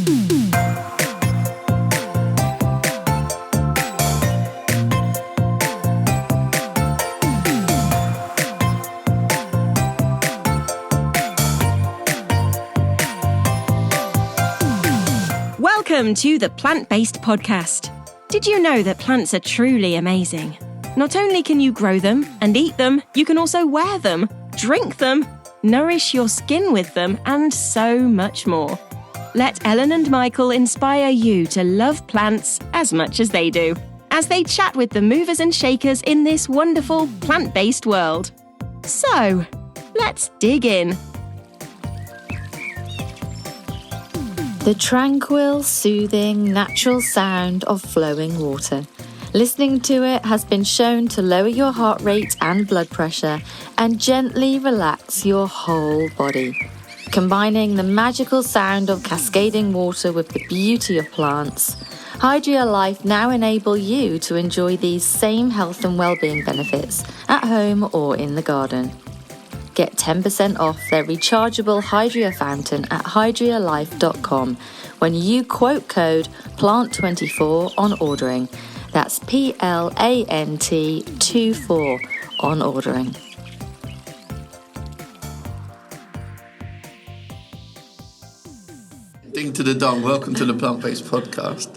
Welcome to the Plant-Based Podcast. Did you know that plants are truly amazing? Not only can you grow them and eat them, you can also wear them, drink them, nourish your skin with them, and so much more. Let Ellen and Michael inspire you to love plants as much as they do, as they chat with the movers and shakers in this wonderful plant-based world. So, let's dig in. The tranquil, soothing, natural sound of flowing water. Listening to it has been shown to lower your heart rate and blood pressure and gently relax your whole body. Combining the magical sound of cascading water with the beauty of plants, Hydria Life now enable you to enjoy these same health and well-being benefits at home or in the garden. Get 10% off their rechargeable Hydria fountain at hydrialife.com when you quote code PLANT24 on ordering. That's PLANT24 on ordering. Ding to the dong. Welcome to the Plant-Based Podcast.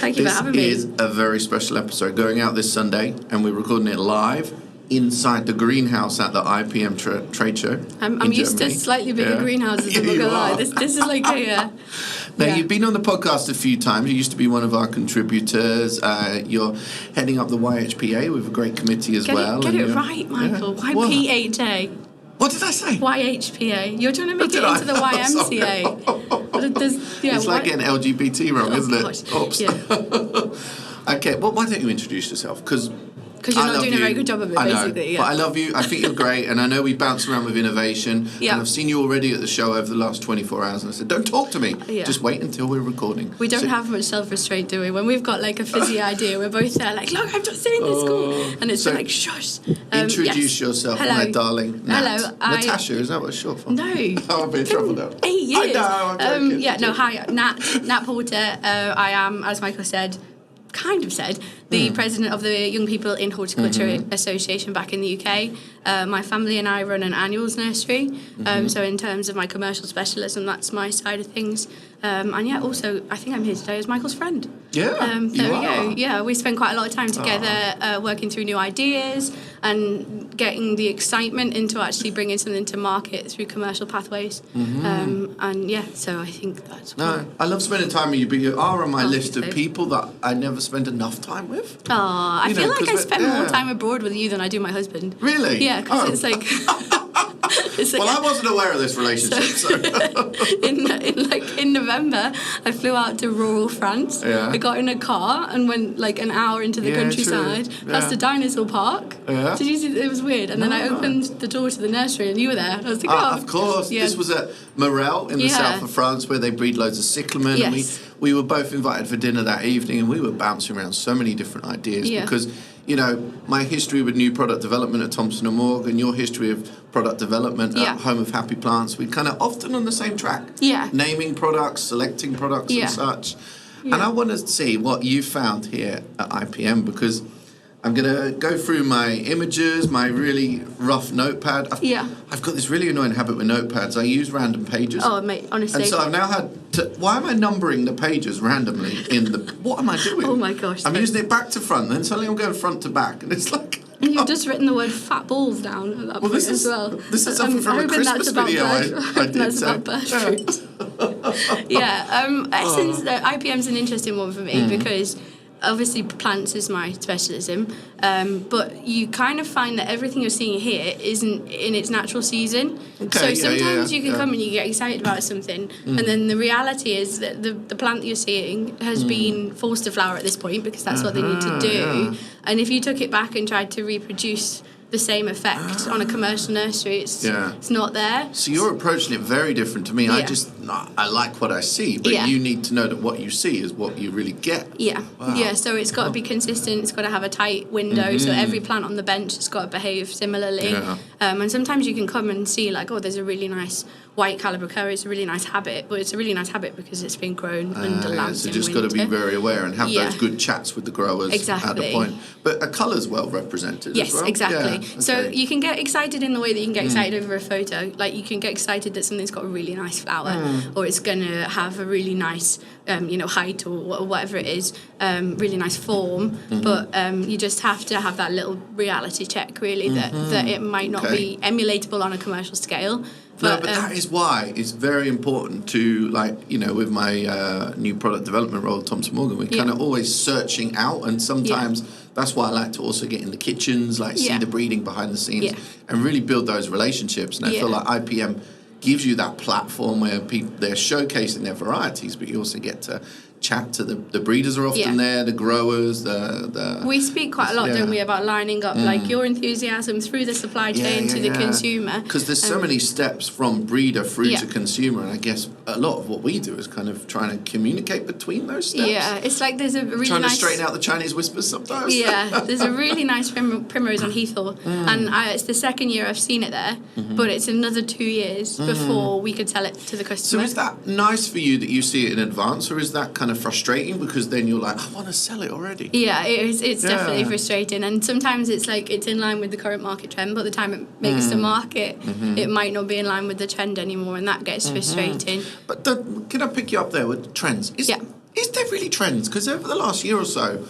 Thank you for having me. This is a very special episode going out this Sunday, and we're recording it live inside the greenhouse at the IPM trade show. I'm used to slightly bigger greenhouses, I'm not gonna lie. This is like a... Now, you've been on the podcast a few times. You used to be one of our contributors. You're heading up the YHPA with a great committee as well. Get it right, Michael. YPHA. What did I say? YHPA. You're trying to make it into the YMCA. It's like getting LGBT wrong, isn't gosh. it? Oops. Yeah. Okay, well, why don't you introduce yourself? Because you're not doing a very good job of it, basically. Yeah. But I love you. I think you're great. And I know we bounce around with innovation. Yeah. And I've seen you already at the show over the last 24 hours. And I said, don't talk to me. Yeah. Just wait until we're recording. We don't have much self-restraint, do we? When we've got like a fizzy idea, we're both there like, look, I'm just saying this cool. And it's like, shush. Introduce yourself, my darling. Nat. Hello. Natasha, is that what it's short for? No. Oh, I'm in trouble now. 8 years. I know. Hi. Nat Porter. I am, as Michael said, the president of the Young People in Horticulture Association back in the UK. My family and I run an annuals nursery. So in terms of my commercial specialism, that's my side of things. Also, I think I'm here today as Michael's friend. Yeah, there we go. Yeah, we spend quite a lot of time together working through new ideas and getting the excitement into actually bringing something to market through commercial pathways. So I think that's No, I love spending time with you, but you are on my list of people that I never spend enough time with. I feel like I spend more time abroad with you than I do my husband. Really? Yeah, because it's like... Well, I wasn't aware of this relationship, so... in November, I flew out to rural France. Yeah. I got in a car and went like an hour into the countryside, past a dinosaur park. Yeah. Did you see? It was weird. And then I opened the door to the nursery and you were there. And I was like, of course. Yeah. This was at Morel in the south of France where they breed loads of cyclamen. Yes. And we were both invited for dinner that evening and we were bouncing around so many different ideas because... You know, my history with new product development at Thompson & Morgan, your history of product development at Home of Happy Plants, we're kind of often on the same track. Yeah. Naming products, selecting products and such. Yeah. And I want to see what you found here at IPM because I'm going to go through my images, my really rough notepad. I've got this really annoying habit with notepads. I use random pages. Oh, mate, honestly. And so I've now had to... Why am I numbering the pages randomly in the... What am I doing? Oh, my gosh. I'm using it back to front, then suddenly I'm going front to back, and it's like... And you've just written the word fat balls down at that point as well. This is something from a Christmas video I did. That's about bird fruit. Essen's, IPM's an interesting one for me because... Obviously, plants is my specialism, but you kind of find that everything you're seeing here isn't in its natural season. Okay, so sometimes you can come and you get excited about something, and then the reality is that the plant that you're seeing has been forced to flower at this point because that's what they need to do. Yeah. And if you took it back and tried to reproduce the same effect on a commercial nursery, it's not there. So you're approaching it very different to me. I just I like what I see, but you need to know that what you see is what you really get. Yeah, wow. Yeah. So it's got to be consistent. It's got to have a tight window. So every plant on the bench has got to behave similarly. Yeah. And sometimes you can come and see like, oh, there's a really nice white Calibrachoa. It's a really nice habit, but it's a really nice habit because it's been grown under lamps. So just got to be very aware and have those good chats with the growers at the point. But a colour's well represented as well. Yes, exactly. Yeah, okay. So you can get excited in the way that you can get excited over a photo. Like you can get excited that something's got a really nice flower, or it's going to have a really nice, height or whatever it is, really nice form. But you just have to have that little reality check, really, that it might not be emulatable on a commercial scale. But that is why it's very important to, with my new product development role at Thomson Morgan, we're kind of always searching out, and sometimes that's why I like to also get in the kitchens, see the breeding behind the scenes, and really build those relationships. And I feel like IPM gives you that platform where they're showcasing their varieties, but you also get to chat to the breeders are often there, the growers, we speak quite a lot, don't we, about lining up like your enthusiasm through the supply chain to the consumer, because there's so many steps from breeder through to consumer, and I guess a lot of what we do is kind of trying to communicate between those steps. It's like there's a really trying nice... to straighten out the Chinese whispers sometimes. There's a really nice primrose on Heathorn, and it's the second year I've seen it there, but it's another 2 years before we could sell it to the customer. So is that nice for you that you see it in advance, or is that kind of frustrating because then you're like, I want to sell it already? It's definitely frustrating, and sometimes it's like it's in line with the current market trend, but the time it makes the market, it might not be in line with the trend anymore, and that gets frustrating. But can I pick you up there with trends? Is there really trends? Because over the last year or so,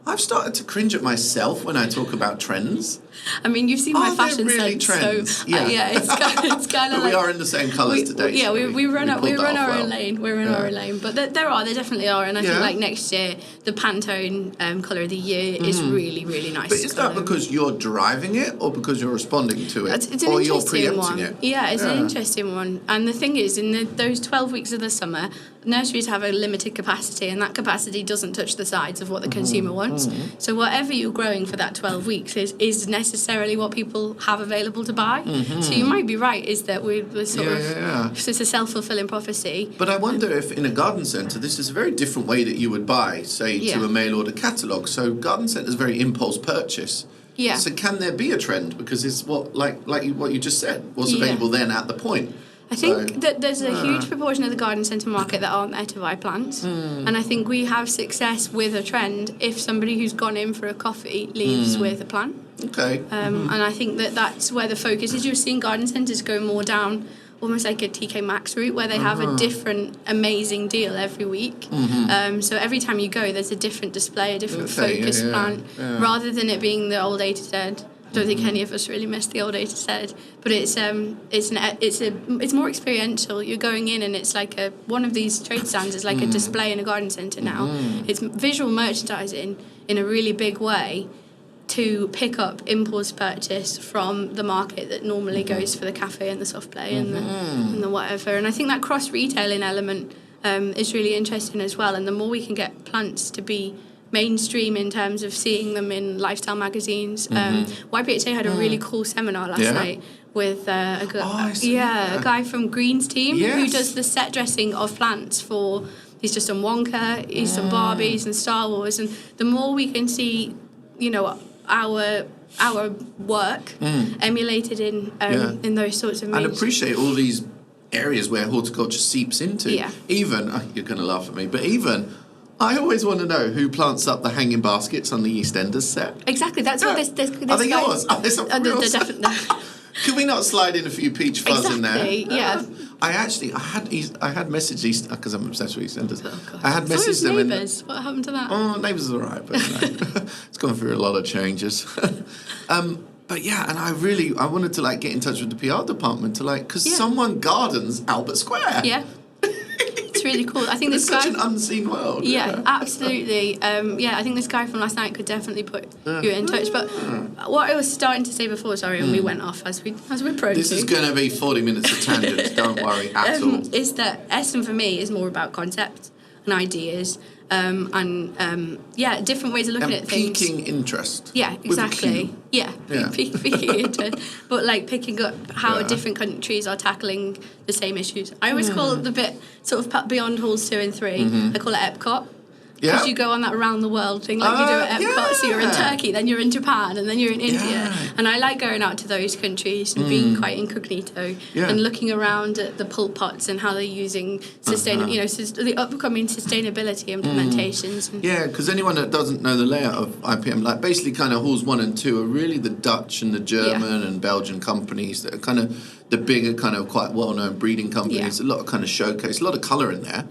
I've started to cringe at myself when I talk about trends. I mean, you've seen my fashion really sense, trends? so it's kind of like... we are in the same colours today. Yeah, we run our own lane. We're in our own lane. But there definitely are. And I think like next year, the Pantone colour of the year is really, really nice. But is that because you're driving it or because you're responding to it? It's an or interesting you're preempting one. it? Yeah, it's an interesting one. And the thing is, in those 12 weeks of the summer, nurseries have a limited capacity, and that capacity doesn't touch the sides of what the consumer wants. So whatever you're growing for that 12 weeks is necessarily what people have available to buy. So you might be right, is that we're sort of... It's a self-fulfilling prophecy. But I wonder if in a garden centre, this is a very different way that you would buy, say, to a mail order catalogue. So garden centre is very impulse purchase. Yeah. So can there be a trend? Because it's what you just said, what's available then at the point. I think that there's a huge proportion of the garden centre market that aren't there to buy plants. And I think we have success with a trend if somebody who's gone in for a coffee leaves with a plant. Okay. And I think that's where the focus is. You're seeing garden centres go more down almost like a TK Maxx route, where they have a different amazing deal every week. So every time you go, there's a different display, a different focus plant, rather than it being the old A to Z. I don't think any of us really miss the old A to Z, but it's more experiential. You're going in and it's like one of these trade stands is like a display in a garden centre now. It's visual merchandising in a really big way to pick up impulse purchase from the market that normally goes for the cafe and the soft play and the whatever. And I think that cross retailing element is really interesting as well. And the more we can get plants to be mainstream in terms of seeing them in lifestyle magazines. YPHA had a really cool seminar last night with a guy from Green's team who does the set dressing of plants for. He's just done Wonka, he's done Barbies and Star Wars, and the more we can see, our work emulated in those sorts of moves. And appreciate all these areas where horticulture seeps into. Even you're going to laugh at me, but even. I always want to know who plants up the hanging baskets on the EastEnders set. Exactly, that's what this Are they yours? They're definitely. Can we not slide in a few peach fuzz in there? Yeah. I had messaged East because I'm obsessed with EastEnders. Oh, I had messaged them. Neighbours. What happened to that? Oh, Neighbours is all right, but it's gone through a lot of changes. But yeah, and I wanted to get in touch with the PR department to because someone gardens Albert Square. Yeah. It's really cool. I think this guy... such an unseen world. Yeah, absolutely. I think this guy from last night could definitely put you in touch. But what I was starting to say before, and we went off as we're prone This is going to be 40 minutes of tangents, don't worry at all. Is that Essen for me is more about concepts and ideas. different ways of looking at things. Piquing interest. Yeah, exactly. Piquing interest. But like picking up how different countries are tackling the same issues. I always call it the bit sort of beyond halls 2 and 3. I call it Epcot. Because you go on that around the world thing like you do at Epcot. So you're in Turkey, then you're in Japan, and then you're in India. And I like going out to those countries and being quite incognito and looking around at the pulp pots and how they're using the upcoming sustainability implementations. Because anyone that doesn't know the layout of IPM, like basically kind of halls 1 and 2 are really the Dutch and the German and Belgian companies that are kind of the bigger kind of quite well-known breeding companies, a lot of kind of showcase, a lot of colour in there.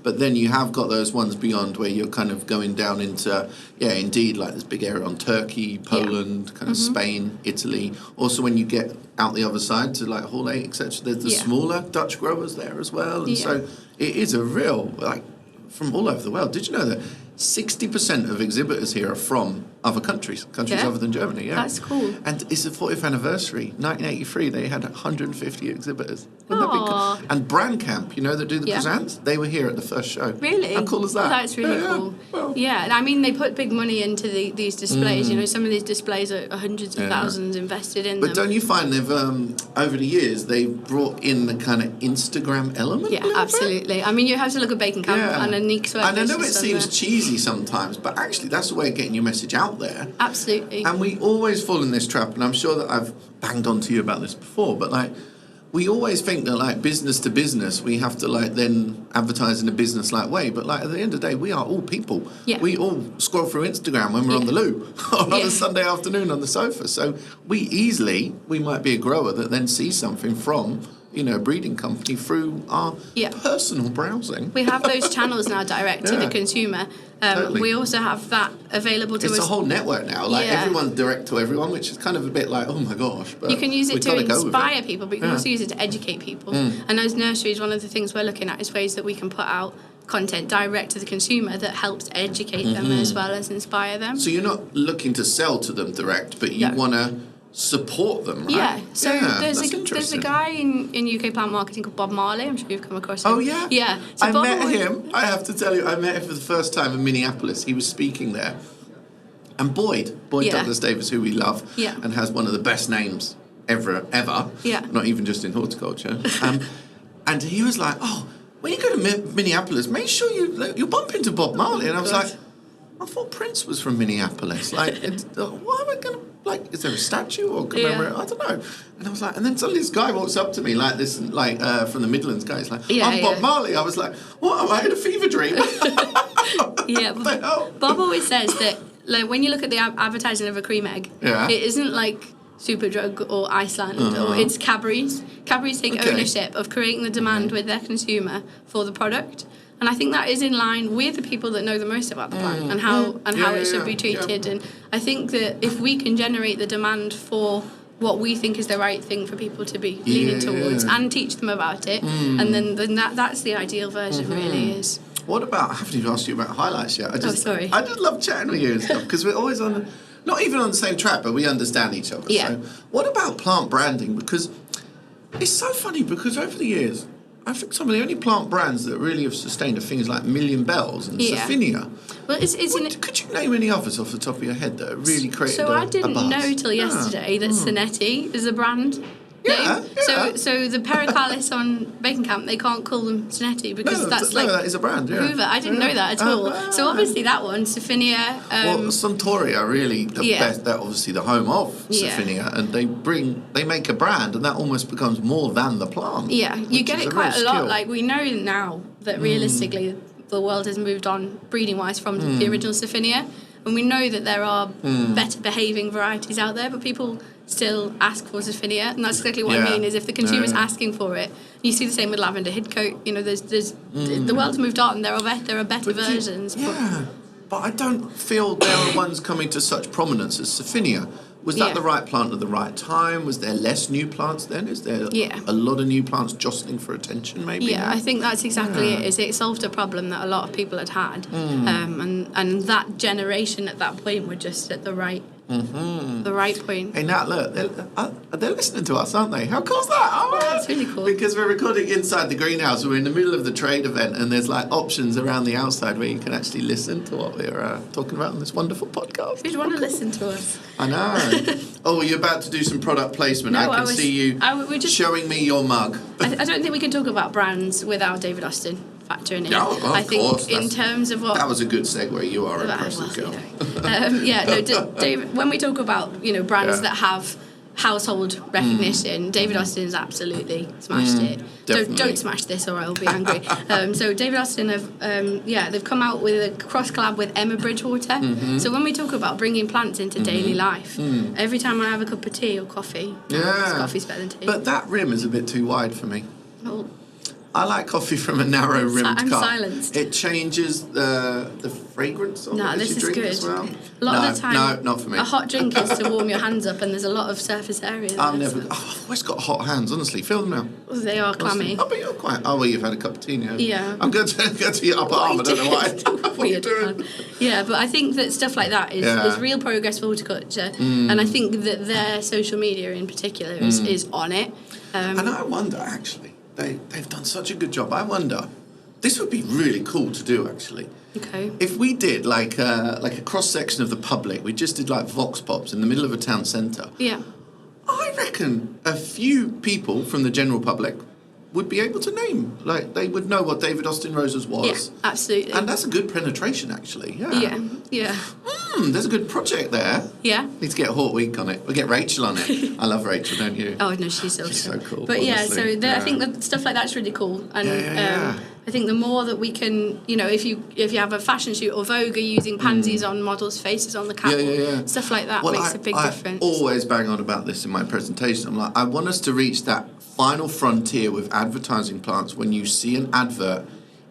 But then you have got those ones beyond where you're kind of going down into, indeed, like this big area on Turkey, Poland, kind of Spain, Italy. Also when you get out the other side to like Hall 8, etc., there's the smaller Dutch growers there as well. And so it is a real, like, from all over the world. Did you know that 60% of exhibitors here are from other countries other than Germany? That's cool. And it's the 40th anniversary. 1983, they had 150 exhibitors. Wouldn't that be cool? And Brand Camp, you know, that do the presents, they were here at the first show. Really? How cool is that? That's really cool. Well, I mean, they put big money into these displays. You know, some of these displays are hundreds of thousands invested in them. But don't you find they've, over the years, they've brought in the kind of Instagram element? Yeah, absolutely. I mean, you have to look at Bacon Camp and Anik Sweat. And I know it seems cheesy sometimes, but actually that's a way of getting your message out there. Absolutely. And we always fall in this trap, and I'm sure that I've banged on to you about this before, but like, we always think that like business to business, we have to like then advertise in a business-like way. But like at the end of the day, we are all people. Yeah. We all scroll through Instagram when we're on the loo or on a Sunday afternoon on the sofa. So we might be a grower that then sees something from, you know, a breeding company through our personal browsing. We have those channels now direct to the consumer. Totally. We also have that available to us. It's a whole network now. Like everyone's direct to everyone, which is kind of a bit like, oh my gosh. But you can use it to inspire people, but you can also use it to educate people. And as nurseries, one of the things we're looking at is ways that we can put out content direct to the consumer that helps educate them as well as inspire them. So you're not looking to sell to them direct, but you want to support them, right? Yeah. So there's a guy in UK plant marketing called Bob Marley. I'm sure you've come across him. Oh yeah. Yeah. So I met him. I have to tell you, I met him for the first time in Minneapolis. He was speaking there, and Boyd Douglas Davis, who we love, and has one of the best names ever. Yeah. Not even just in horticulture. And he was like, "Oh, when you go to Minneapolis, make sure you bump into Bob Marley." And I was like, "I thought Prince was from Minneapolis. Like, why am I going to?" Like, is there a statue or commemorate? I don't know. And I was like, and then suddenly this guy walks up to me like this, like from the Midlands guy. He's like, I'm Bob Marley. I was like, what? Am I in a fever dream? Bob always says that, like, when you look at the advertising of a cream egg, it isn't like Superdrug or Iceland, or it's Cadbury's. Cadbury's take ownership of creating the demand with their consumer for the product. And I think that is in line with the people that know the most about the plant and how it should be treated. And I think that if we can generate the demand for what we think is the right thing for people to be leaning towards and teach them about it, and then that's the ideal version really is. What about, I haven't even asked you about highlights yet. Sorry. I just love chatting with you and stuff because we're always not even on the same track, but we understand each other. Yeah. So what about plant branding? Because it's so funny because over the years, I think some of the only plant brands that really have sustained are things like Million Bells and Sophinia. Well, could you name any others off the top of your head that really created a buzz? So I didn't know till yesterday that Sonetti is a brand. Yeah. So the Pericalis on Bacon Camp, they can't call them Sonetti because that is a brand. Yeah. Hoover. I didn't know that at all. So obviously that one, Sophinia. Suntoria are really the best. They're obviously the home of Sophinia, and they make a brand, and that almost becomes more than the plant. Yeah, you get it quite a lot. Like, we know now that realistically the world has moved on breeding wise from the original Sophinia. And we know that there are better behaving varieties out there, but people still ask for Sophinia, and that's exactly what I mean. Is if the consumer's asking for it, you see the same with lavender hidcoat. You know, there's the world's moved on. There are better versions. But I don't feel there are ones coming to such prominence as Sophinia. Was that the right plant at the right time? Was there less new plants then? Is there a lot of new plants jostling for attention maybe? Yeah, I think that's exactly it. It solved a problem that a lot of people had. And that generation at that point were just at the right the right point. Hey, Nat, look, they're listening to us, aren't they? How cool's that? Oh, That's really cool. Because we're recording inside the greenhouse. We're in the middle of the trade event, and there's like options around the outside where you can actually listen to what we're talking about on this wonderful podcast. Who'd want to listen to us? I know. Oh, you're about to do some product placement. No, I can see you showing me your mug. I don't think we can talk about brands without David Austin factoring in. No, of I think course. in terms of what... That was a good segue. You are a impressive girl. David, when we talk about, brands that have household recognition, David Austin's absolutely smashed it. Don't smash this or I'll be angry. So David Austin they've come out with a cross collab with Emma Bridgewater. So when we talk about bringing plants into daily life, every time I have a cup of tea or coffee, coffee's better than tea. But that rim is a bit too wide for me. Well, I like coffee from a narrow rimmed cup. I'm silenced. It changes the fragrance of it as you drink as well. A lot of the time, no, not for me. A hot drink is to warm your hands up, and there's a lot of surface area there. I've always got hot hands, honestly. Feel them now. They are clammy. Oh, but you're quite... Oh, well, you've had a cup of tea now. Yeah. I'm going to your upper arm. I don't know why. What are you doing? Yeah, but I think that stuff like that is real progress for horticulture. And I think that their social media in particular is on it. And I wonder, actually, they've done such a good job. I wonder, this would be really cool to do, actually. Okay. If we did like a cross section of the public, we just did like vox pops in the middle of a town centre. Yeah. I reckon a few people from the general public would be able to name, like they would know what David Austin Roses was. Yeah, absolutely. And that's a good penetration, actually. Yeah. There's a good project there. Yeah. Need to get a Hort Week on it. We'll get Rachel on it. I love Rachel, don't you? Oh no, she's awesome. She's so cool. But honestly. I think that stuff like that's really cool. And I think the more that we can, if you have a fashion shoot or Vogue are using pansies on models' faces on the catwalk, stuff like that makes a big difference. I always bang on about this in my presentation. I'm like, I want us to reach that final frontier with advertising plants when you see an advert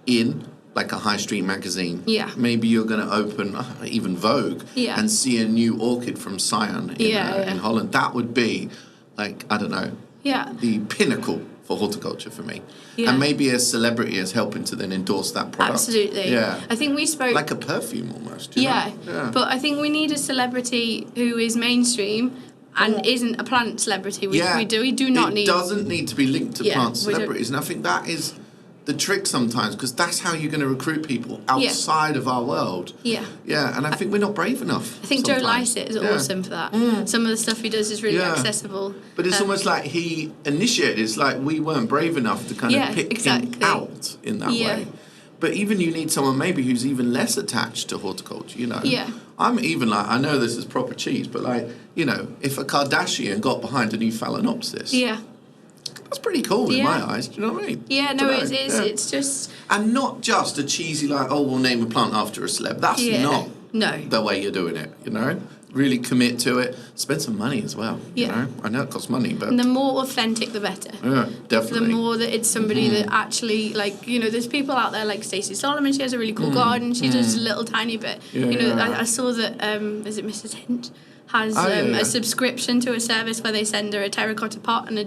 in like a high street magazine. Yeah. Maybe you're going to open even Vogue and see a new orchid from Sion in Holland. That would be like, I don't know, the pinnacle for horticulture for me. Yeah. And maybe a celebrity is helping to then endorse that product. Absolutely. Yeah. I think we spoke... Like a perfume almost. You know? But I think we need a celebrity who is mainstream and isn't a plant celebrity. We do not need... It doesn't need to be linked to plant celebrities. And I think that is the trick sometimes, because that's how you're going to recruit people outside of our world. Yeah. Yeah, and I think we're not brave enough. I think sometimes. Joe Lycett is awesome for that. Some of the stuff he does is really accessible. But it's almost like he initiated. It's like we weren't brave enough to kind of pick him out in that way. But even you need someone maybe who's even less attached to horticulture, Yeah. I'm even like, I know this is proper cheese, but like, if a Kardashian got behind a new Phalaenopsis. Yeah. That's pretty cool in my eyes. Do you know what I mean? Yeah, no, it is. Yeah. It's just... And not just a cheesy, like, we'll name a plant after a celeb. That's not the way you're doing it, Really commit to it. Spend some money as well, I know it costs money, but... And the more authentic, the better. Yeah, definitely. The more that it's somebody that actually, there's people out there like Stacey Solomon. She has a really cool garden. She does a little tiny bit. I saw that, is it Mrs. Hint? Has a subscription to a service where they send her a terracotta pot and a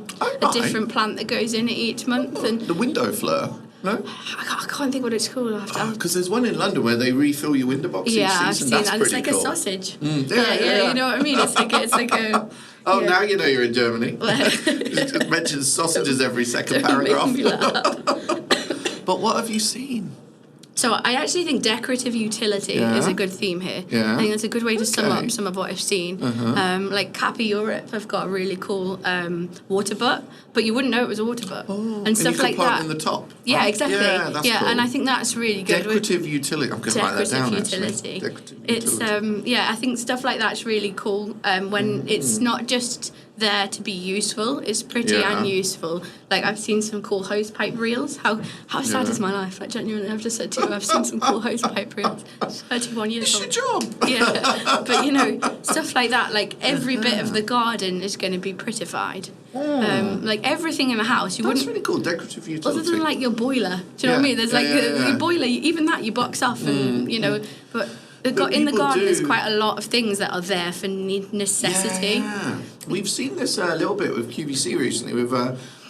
different plant that goes in it each month. And the window fleur, no? I can't think what it's called. Because there's one in London where they refill your window box each season. I've seen that's that. Pretty it's like cool. A sausage. Yeah, you know what I mean? It's like a... Oh, now you know you're in Germany. It mentions sausages every second paragraph. But what have you seen? So I actually think decorative utility is a good theme here. Yeah. I think that's a good way to sum up some of what I've seen. Like Kappa Europe have got a really cool water butt, but you wouldn't know it was a water butt. And stuff you like plant that. in the top. Yeah, exactly. Yeah, that's cool. And I think that's really good. Decorative utility. I'm going to write that down, utility. Decorative it's utility. I think stuff like that's really cool when it's not just there to be useful, it's pretty and useful. Like I've seen some cool hose pipe reels. How sad is my life? Like genuinely, I've just said to you, I've seen some cool hose pipe reels. 31 years old. It's your job. Yeah, but stuff like that. Like every bit of the garden is going to be prettified. Like everything in the house, That's really cool. Decorative utility. Other than like your boiler, do you know what I mean? There's your boiler. Even that you box off, and but. In the garden, there's quite a lot of things that are there for necessity. Yeah. We've seen this a little bit with QVC recently with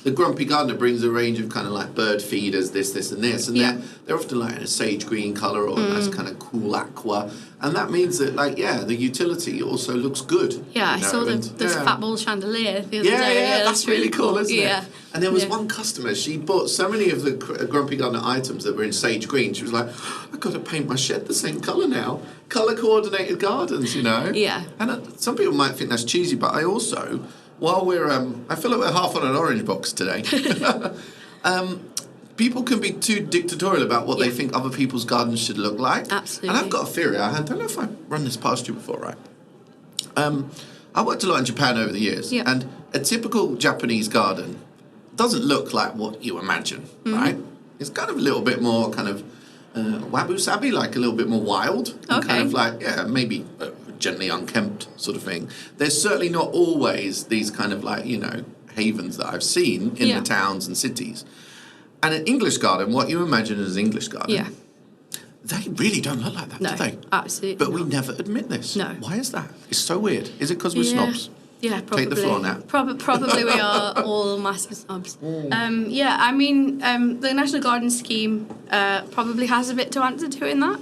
the grumpy gardener brings a range of kind of like bird feeders, this and this, and they're often like in a sage green colour or a nice kind of cool aqua, and that means that like the utility also looks good. Yeah, I saw the fat ball chandelier the other day. Yeah, that's really cool, isn't it? And there was Yeah. one customer, she bought so many of the grumpy gardener items that were in sage green. She was like, I've got to paint my shed the same colour now. Colour coordinated gardens, you know. Yeah. And some people might think that's cheesy, but I also, while we're, I feel like we're half on an orange box today. People can be too dictatorial about what they think other people's gardens should look like. Absolutely. And I've got a theory. I don't know if I've run this past you before, right? I worked a lot in Japan over the years, and a typical Japanese garden doesn't look like what you imagine, right? It's kind of a little bit more kind of wabi-sabi, like a little bit more wild. And kind of like, maybe gently unkempt sort of thing. There's certainly not always these kind of like, havens that I've seen in the towns and cities. And an English garden, what you imagine as an English garden, they really don't look like that, do they? Absolutely But we never admit this. No. Why is that? It's so weird. Is it because we're snobs? Yeah, probably. Take the floor now. Probably we are all massive snobs. I mean, the National Garden Scheme probably has a bit to answer to in that.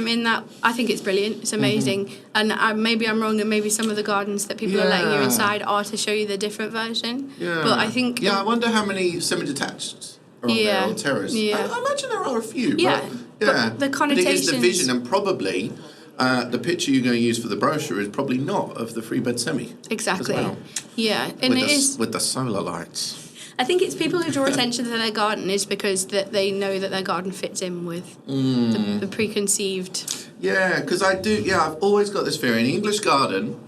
In that, I think it's brilliant. It's amazing. And maybe I'm wrong, and maybe some of the gardens that people are letting you inside are to show you the different version. Yeah. But I think... I wonder how many semi-detached are on there, or terrace. Yeah. I imagine there are a few. Yeah. But the connotations... But it is the vision, and probably... the picture you're going to use for the brochure is probably not of the 3-bed semi. Exactly. As well. Yeah, and With the solar lights. I think it's people who draw attention to their garden is because that they know that their garden fits in with the preconceived. Yeah, because I've always got this fear. An English garden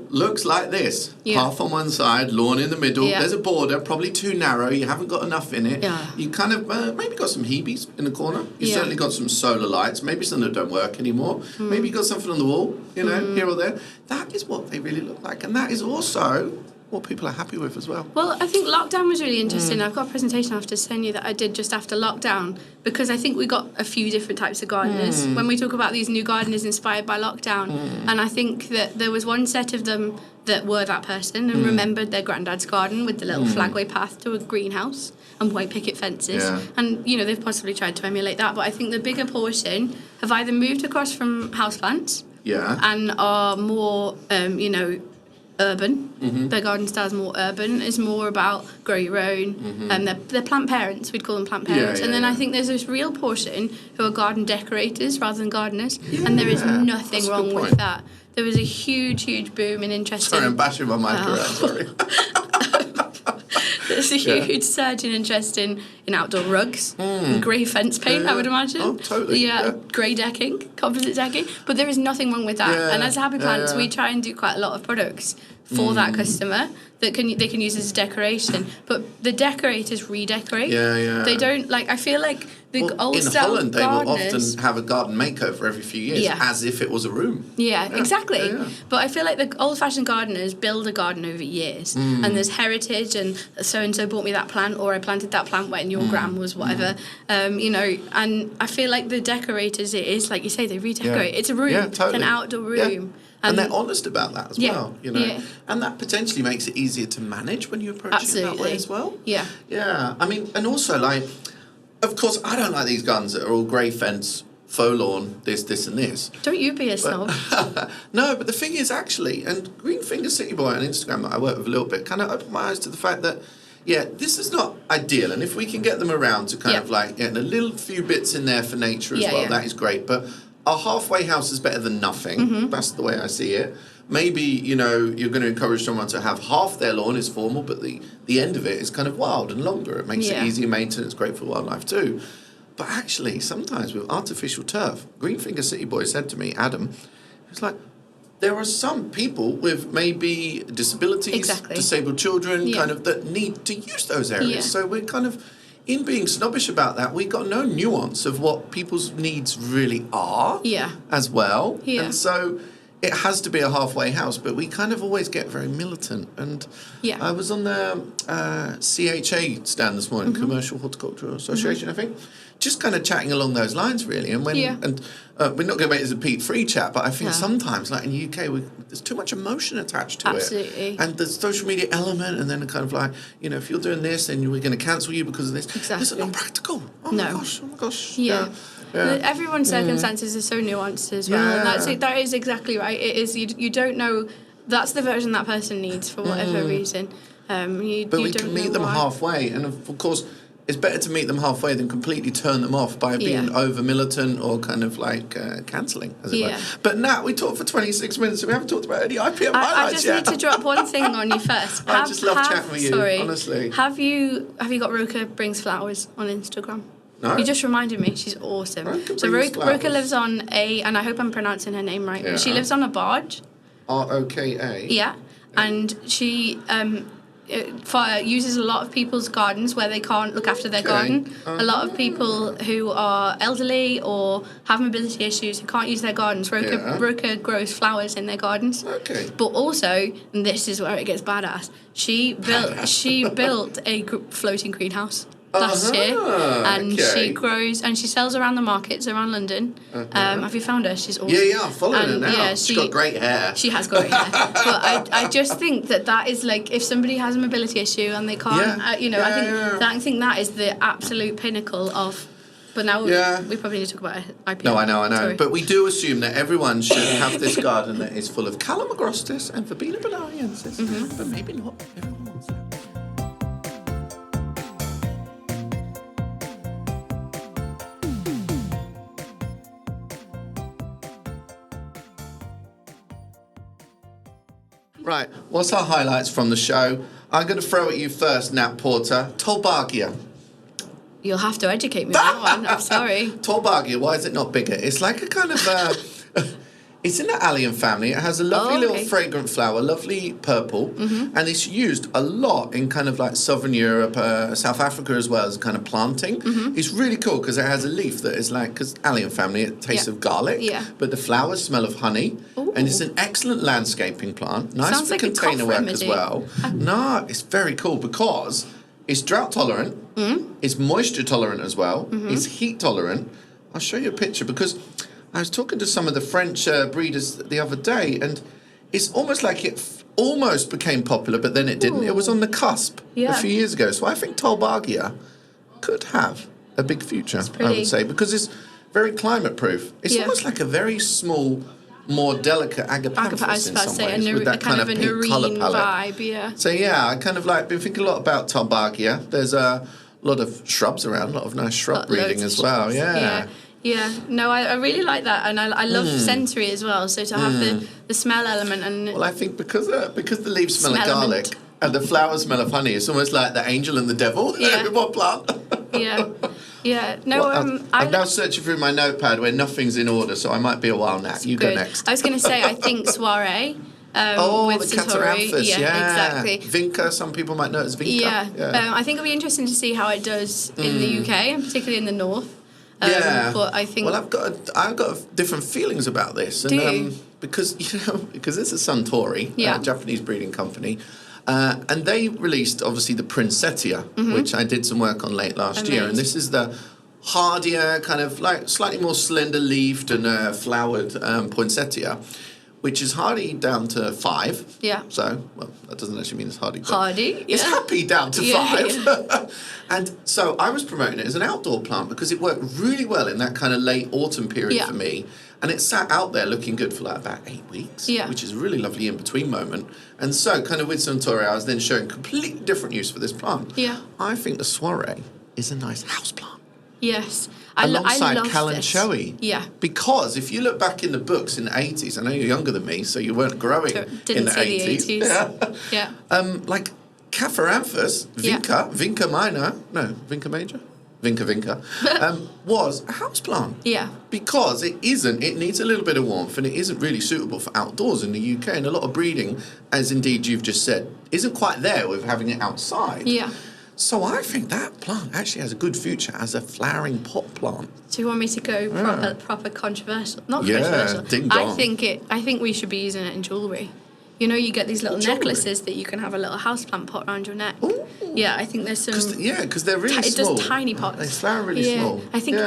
looks like this. Yeah. Half on one side, lawn in the middle. Yeah. There's a border, probably too narrow. You haven't got enough in it. Yeah. You kind of maybe got some Hebes in the corner. You Yeah. certainly got some solar lights. Maybe some that don't work anymore. Maybe you got something on the wall, here or there. That is what they really look like. And that is also what people are happy with as well. Well, I think lockdown was really interesting. I've got a presentation I have to send you that I did just after lockdown because I think we got a few different types of gardeners when we talk about these new gardeners inspired by lockdown. And I think that there was one set of them that were that person and remembered their granddad's garden with the little flagway path to a greenhouse and white picket fences. Yeah. And, they've possibly tried to emulate that. But I think the bigger portion have either moved across from houseplants and are more, urban. Their garden style is more urban. It's more about grow your own. They're plant parents. We'd call them plant parents. And then I think there's this real portion who are garden decorators rather than gardeners. Yeah. And there is nothing wrong with that. There was a huge, huge boom in interest. Sorry, I'm bashing my mic around. Sorry. There's a huge surge in interest in outdoor rugs and grey fence paint, I would imagine. Oh, totally. Yeah. Grey decking, composite decking. But there is nothing wrong with that. Yeah. And as Happy Plants, we try and do quite a lot of products for that customer that they can use as decoration. But the decorators redecorate. Yeah. They don't, I feel like the old in style Holland, they will gardeners, often have a garden makeover every few years, as if it was a room. Yeah, exactly. Yeah. But I feel like the old-fashioned gardeners build a garden over years, and there's heritage, and so-and-so bought me that plant, or I planted that plant when your gran was whatever, and I feel like the decorators, it is, like you say, they redecorate. It's a room, it's an outdoor room. Yeah. And they're honest about that as well, And that potentially makes it easier to manage when you approach it that way as well. Yeah. Yeah. I mean, and also, of course, I don't like these gardens that are all grey fence, faux lawn, this and this. Don't you be a snob. No, but the thing is actually, and Green Finger City Boy on Instagram that I work with a little bit, kind of opened my eyes to the fact that, this is not ideal. And if we can get them around to kind of getting a little few bits in there for nature as well, that is great. But a halfway house is better than nothing. That's the way I see it. Maybe, you're going to encourage someone to have half their lawn is formal, but the end of it is kind of wild and longer. It makes it easier maintenance, great for wildlife too. But actually, sometimes with artificial turf, Greenfinger City Boy said to me, Adam, he was like, there are some people with maybe disabilities, disabled children, kind of that need to use those areas. Yeah. So we're kind of, in being snobbish about that, we got no nuance of what people's needs really are as well. Yeah. And so it has to be a halfway house, but we kind of always get very militant. And I was on the CHA stand this morning, Commercial Horticultural Association, I think, just kind of chatting along those lines, really. And we're not going to make this a peat-free chat, but I think sometimes, like in the UK, there's too much emotion attached to it. Absolutely. And the social media element, and then kind of like, if you're doing this, then we're going to cancel you because of this. Exactly. It's not practical. Oh my gosh. Yeah. Everyone's circumstances are so nuanced as well, and that is exactly right. It is. You don't know. That's the version that person needs for whatever reason. We can meet them halfway, and of course, it's better to meet them halfway than completely turn them off by being over militant or kind of like cancelling, as it were. But Nat, we talked for 26 minutes, so we haven't talked about any IPM highlights yet. I just need to drop one thing on you first. I just love chatting with you, honestly. Have you got Roka Brings Flowers on Instagram? No. You just reminded me. She's awesome. Roka lives on and I hope I'm pronouncing her name right. Yeah. She lives on a barge. Roka. Yeah. And she uses a lot of people's gardens where they can't look after their garden. A lot of people who are elderly or have mobility issues who can't use their gardens. Roka grows flowers in their gardens. Okay. But also, and this is where it gets badass, she built a floating greenhouse last year, and she grows and she sells around the markets around London. Have you found her? She's awesome. Yeah, I'm following her now. Yeah, she's got great hair. She has great hair. But I just think that is like, if somebody has a mobility issue and they can't, I think that is the absolute pinnacle of. But now we probably need to talk about IPM. No, I know. Sorry. But we do assume that everyone should have this garden that is full of Calamagrostis and Verbena bonariensis, but maybe not everyone wants that. Right, what's our highlights from the show? I'm going to throw at you first, Nat Porter. Tolbagia. You'll have to educate me on that one. I'm sorry. Tolbagia, why is it not bigger? It's like a kind of... it's in the allium family. It has a lovely little fragrant flower, lovely purple, and it's used a lot in kind of like Southern Europe, South Africa as well, as kind of planting. It's really cool because it has a leaf that is like, because allium family, it tastes of garlic, but the flowers smell of honey, and it's an excellent landscaping plant. Nice Sounds for like container work as well. No, it's very cool because it's drought tolerant, it's moisture tolerant as well, it's heat tolerant. I'll show you a picture because I was talking to some of the French breeders the other day, and it's almost like it almost became popular, but then it didn't. It was on the cusp a few years ago. So I think Tolbagia could have a big future, I would say, because it's very climate-proof. It's almost like a very small, more delicate agapanthus in some ways, with that kind of pink colour palette. Vibe, So I kind of like been thinking a lot about Tolbagia. There's a lot of shrubs around, a lot of nice shrub breeding as well. Yeah, no, I really like that, and I love sensory as well. So to have the smell element and I think because the leaves smell of garlic and the flowers smell of honey, it's almost like the angel and the devil in one plant. No, I'm now searching through my notepad where nothing's in order, so I might be a while now. You go next. I was going to say, I think soiree. With the Cataranthus, exactly. Vinca, some people might know it as Vinca. I think it'll be interesting to see how it does in the UK, and particularly in the north. But I think... Well, I've got different feelings about this. And, because it's a Suntory, Japanese breeding company, and they released, obviously, the Princetia, which I did some work on late last year. And this is the hardier, kind of like slightly more slender-leafed and flowered Poinsettia, which is hardy down to 5. Yeah. So, that doesn't actually mean it's hardy. Hardy, It's happy down to 5. Yeah. And so I was promoting it as an outdoor plant because it worked really well in that kind of late autumn period for me. And it sat out there looking good for like about 8 weeks, which is a really lovely in-between moment. And so kind of with Suntory, I was then showing completely different use for this plant. Yeah. I think the soiree is a nice house plant. Yes. Alongside Kalanchoe. Yeah. Because if you look back in the books in the 80s, I know you're younger than me, so you weren't growing in the 80s. Yeah. Like Catharanthus, Vinca minor, Vinca major? Vinca, was a houseplant. Yeah. Because it needs a little bit of warmth, and it isn't really suitable for outdoors in the UK, and a lot of breeding, as indeed you've just said, isn't quite there with having it outside. Yeah. So I think that plant actually has a good future as a flowering pot plant. Do you want me to go proper controversial? Not controversial. Ding dong. I think we should be using it in jewellery. You know, you get these little Jewellery. necklaces that you can have a little houseplant pot around your neck. Ooh. Yeah, I think there's some... Because they're really small. It does tiny pots. They flower really small. I think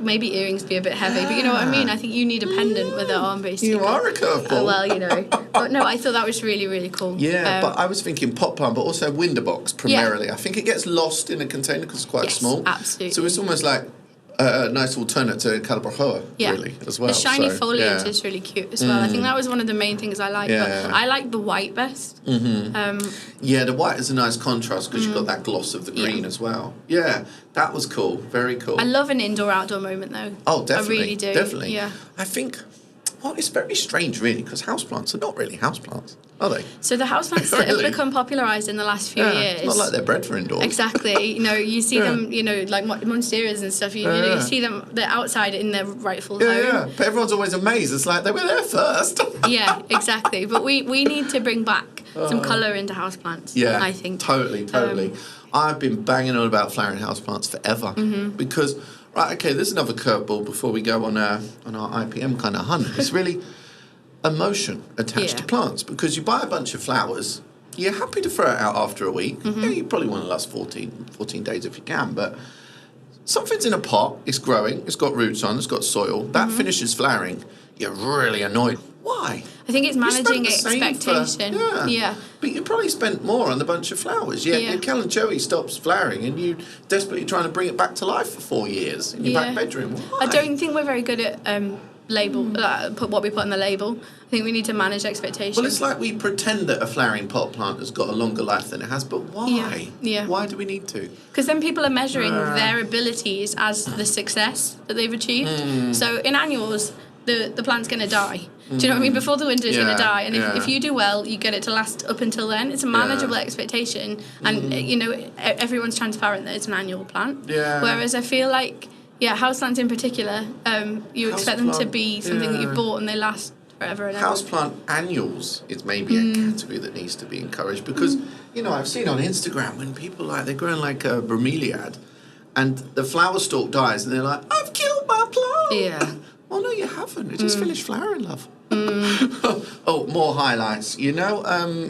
maybe earrings be a bit heavy, but you know what I mean? I think you need a pendant with it on, basically. You are a curveball. Well, you know. But no, I thought that was really, really cool. Yeah, but I was thinking pot plant, but also window box primarily. I think it gets lost in a container because it's quite small. Absolutely. So it's almost like a nice alternate to Calabrajoa, really, as well. The shiny foliage is really cute as well. I think that was one of the main things I like. Yeah. But I like the white best. The white is a nice contrast because you've got that gloss of the green as well. Yeah, that was cool. Very cool. I love an indoor-outdoor moment, though. Oh, definitely. I really do. Definitely. Yeah. I think, it's very strange, really, because houseplants are not really houseplants, are they? So the houseplants that have become popularised in the last few years... It's not like they're bred for indoors. Exactly. You know, you see them, you know, like monsteras and stuff. You see them, they're outside in their rightful home. Yeah, but everyone's always amazed. It's like, they were there first. Yeah, exactly. But we need to bring back some colour into houseplants, I think. Totally. I've been banging on about flowering houseplants forever because, there's another curveball before we go on our IPM kind of hunt. It's really emotion attached to plants because you buy a bunch of flowers, you're happy to throw it out after a week. Yeah, you probably want to last 14 days if you can, but something's in a pot, it's growing, it's got roots on, it's got soil, that finishes flowering, you're really annoyed. Why? I think it's managing expectation. But you probably spent more on the bunch of flowers. Your Kalanchoe stops flowering and you desperately trying to bring it back to life for 4 years in your back bedroom. Why? I don't think we're very good at put what we put on the label. I think we need to manage expectations. Well, it's like we pretend that a flowering pot plant has got a longer life than it has, but why? Yeah. Why do we need to? Because then people are measuring their abilities as the success that they've achieved. So in annuals, the plant's going to die. Do you know what I mean? Before the winter, it's going to die. And if you do well, you get it to last up until then. It's a manageable expectation. And, you know, everyone's transparent that it's an annual plant. Yeah. Whereas I feel like, houseplants in particular, you expect them to be something that you've bought and they last forever and ever. Houseplant annuals is maybe a category that needs to be encouraged because, you know, I've seen on Instagram when people they're growing like a bromeliad and the flower stalk dies and they're like, I've killed my plant. Yeah. Well, no, you haven't. It just finished flowering, love. More highlights. You know,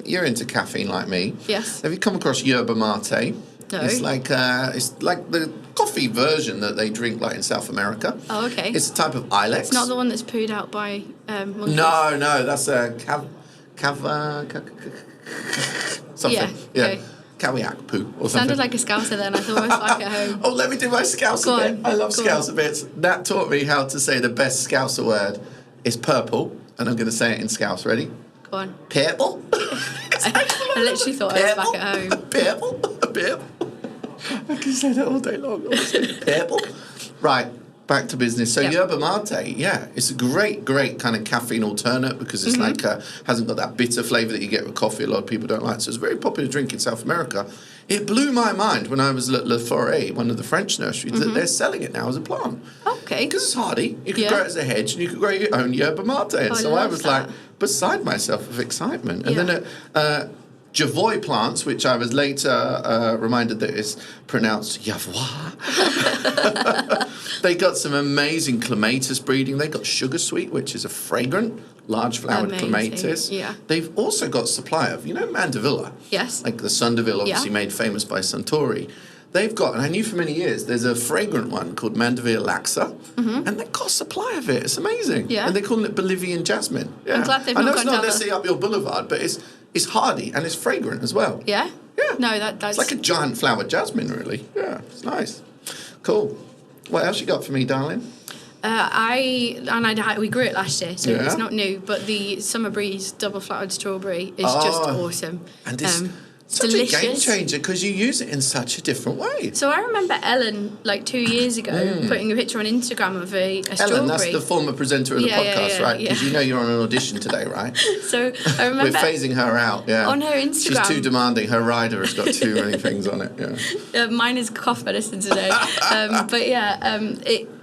you're into caffeine like me. Yes. Have you come across yerba mate? No. It's like the coffee version that they drink like in South America. Oh, okay. It's a type of ilex. It's not the one that's pooed out by monkeys. No, that's a something. Yeah. Okay. Kawiak poo or something. Sounded like a Scouser then. I thought I was back at home. Oh, let me do my Scouser bit. I love Scouser bits. Nat taught me how to say the best Scouser word. It's purple, and I'm going to say it in Scouse. Ready? Go on. Purple. I literally thought I was back at home. Purple. I can say that all day long. Purple. Right. Back to business. So yerba mate, it's a great kind of caffeine alternate because it's like hasn't got that bitter flavour that you get with coffee. A lot of people don't like. So it's a very popular drink in South America. It blew my mind when I was at La Forêt, one of the French nurseries, that they're selling it now as a plant. Okay. Because it's hardy. You can grow it as a hedge and you can grow your own yerba mate. And so I was like beside myself of excitement. And then Javoy plants, which I was later reminded that is pronounced Yavois. They got some amazing clematis breeding. They got sugar sweet, which is a fragrant, large flowered clematis. Yeah. They've also got supply of, mandevilla. Yes. Like the Sundeville, obviously made famous by Suntory. They've got, and I knew for many years, there's a fragrant one called Mandevilla laxa, and they've got supply of it. It's amazing. Yeah. And they're calling it Bolivian jasmine. Yeah. I'm glad they've I know not it's gone not down necessarily up your boulevard, but it's hardy and it's fragrant as well. Yeah? Yeah. No, that's... It's like a giant flowered jasmine, really. Yeah, it's nice. Cool. What else you got for me, darling? We grew it last year, so Yeah. it's not new. But the Summer Breeze double flowered strawberry is just awesome. And it's such delicious. a game changer because you use it in such a different way. So I remember Ellen, like 2 years ago, putting a picture on Instagram of a strawberry. Ellen, that's the former presenter of the podcast, right? Yeah. Because you know you're on an audition today, right? So I remember... We're phasing her out, on her Instagram. She's too demanding. Her rider has got too many things on it, mine is cough medicine today.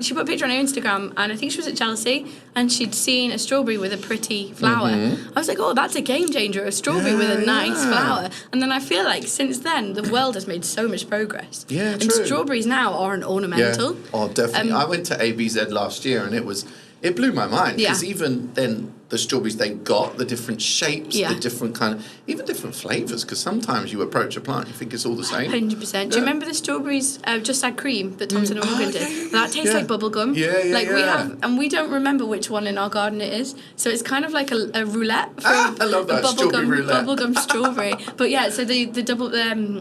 She put a picture on her Instagram, and I think she was at Chelsea, and she'd seen a strawberry with a pretty flower. I was like, oh, that's a game changer, a strawberry with a nice flower. And then I feel like since then, the world has made so much progress. Yeah, and true. strawberries now are an ornamental. Yeah. Oh, definitely. I went to ABZ last year, and it was It blew my mind because Yeah. even then the strawberries they got, the different shapes, Yeah. the different kind of, even different flavours, because sometimes you approach a plant, you think it's all the same. 100%. Do you remember the strawberries just had cream that Thompson and Morgan did? yeah, That tastes yeah. like bubble gum. Yeah, Like we yeah. have, and we don't remember which one in our garden it is. So it's kind of like a roulette for I love that, strawberry roulette. bubblegum strawberry. But yeah, so the double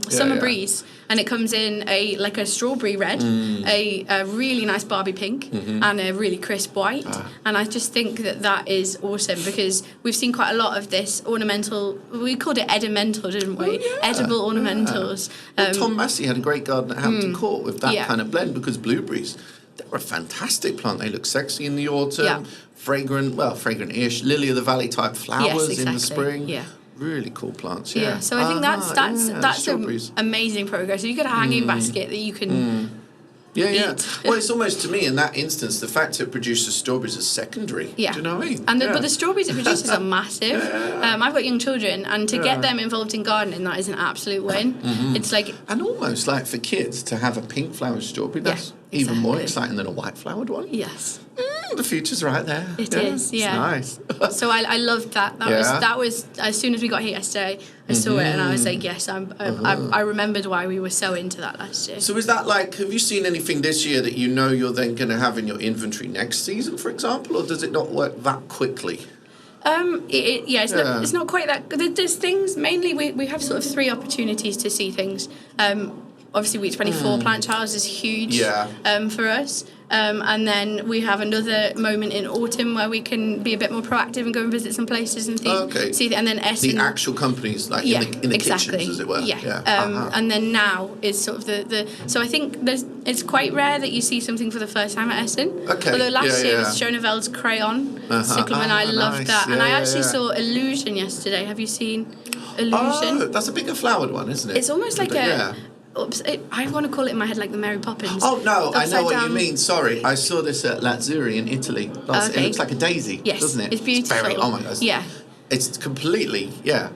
summer yeah. breeze, and it comes in a strawberry red, a really nice Barbie pink, and a really crisp white. And I just think that is awesome because we've seen quite a lot of this ornamental. We called it edimental, didn't we? Edible ornamentals. Well, Tom Massey had a great garden at Hampton Court with that Yeah. kind of blend because blueberries, they're a fantastic plant. They look sexy in the autumn, Yeah. fragrant-ish, lily of the valley type flowers in the exactly. spring. Yeah. Really cool plants, yeah. Yeah, so I think that's strawberries. amazing progress. So you've got a hanging basket that you can Yeah. eat. Well, it's almost, to me, in that instance, the fact it produces strawberries is secondary. Yeah. Do you know what I mean? And Yeah. but the strawberries it produces are massive. I've got young children, and to get them involved in gardening, that is an absolute win. It's like And almost like for kids to have a pink flowered strawberry, Yeah, that's even more exactly. exciting than a white flowered one. yes. The future's right there. It is, yeah. It's nice. So I loved that. That was as soon as we got here yesterday, I saw it and I was like, yes, I remembered why we were so into that last year. So is that like, have you seen anything this year that you know you're then going to have in your inventory next season, for example, or does it not work that quickly? It's not quite that. There's things, mainly we have sort of 3 opportunities to see things. Obviously, week 24 plant trials is huge for us. And then we have another moment in autumn where we can be a bit more proactive and go and visit some places and see. And then Essen, the actual companies, like in the exactly. kitchens, as it were. Yeah. And then now is sort of the. So I think it's quite rare that you see something for the first time at Essen. Okay. Although last year was Schoneveld's crayon cyclamen. I loved that, and I actually saw Illusion yesterday. Have you seen Illusion? Oh, that's a bigger flowered one, isn't it? It's almost like I want to call it in my head like the Mary Poppins. Oh no, I know what down. you mean. Sorry, I saw this at Lazzuri in Italy. It looks like a daisy, Yes, doesn't it? it's beautiful. Oh my gosh. Yeah. It's completely,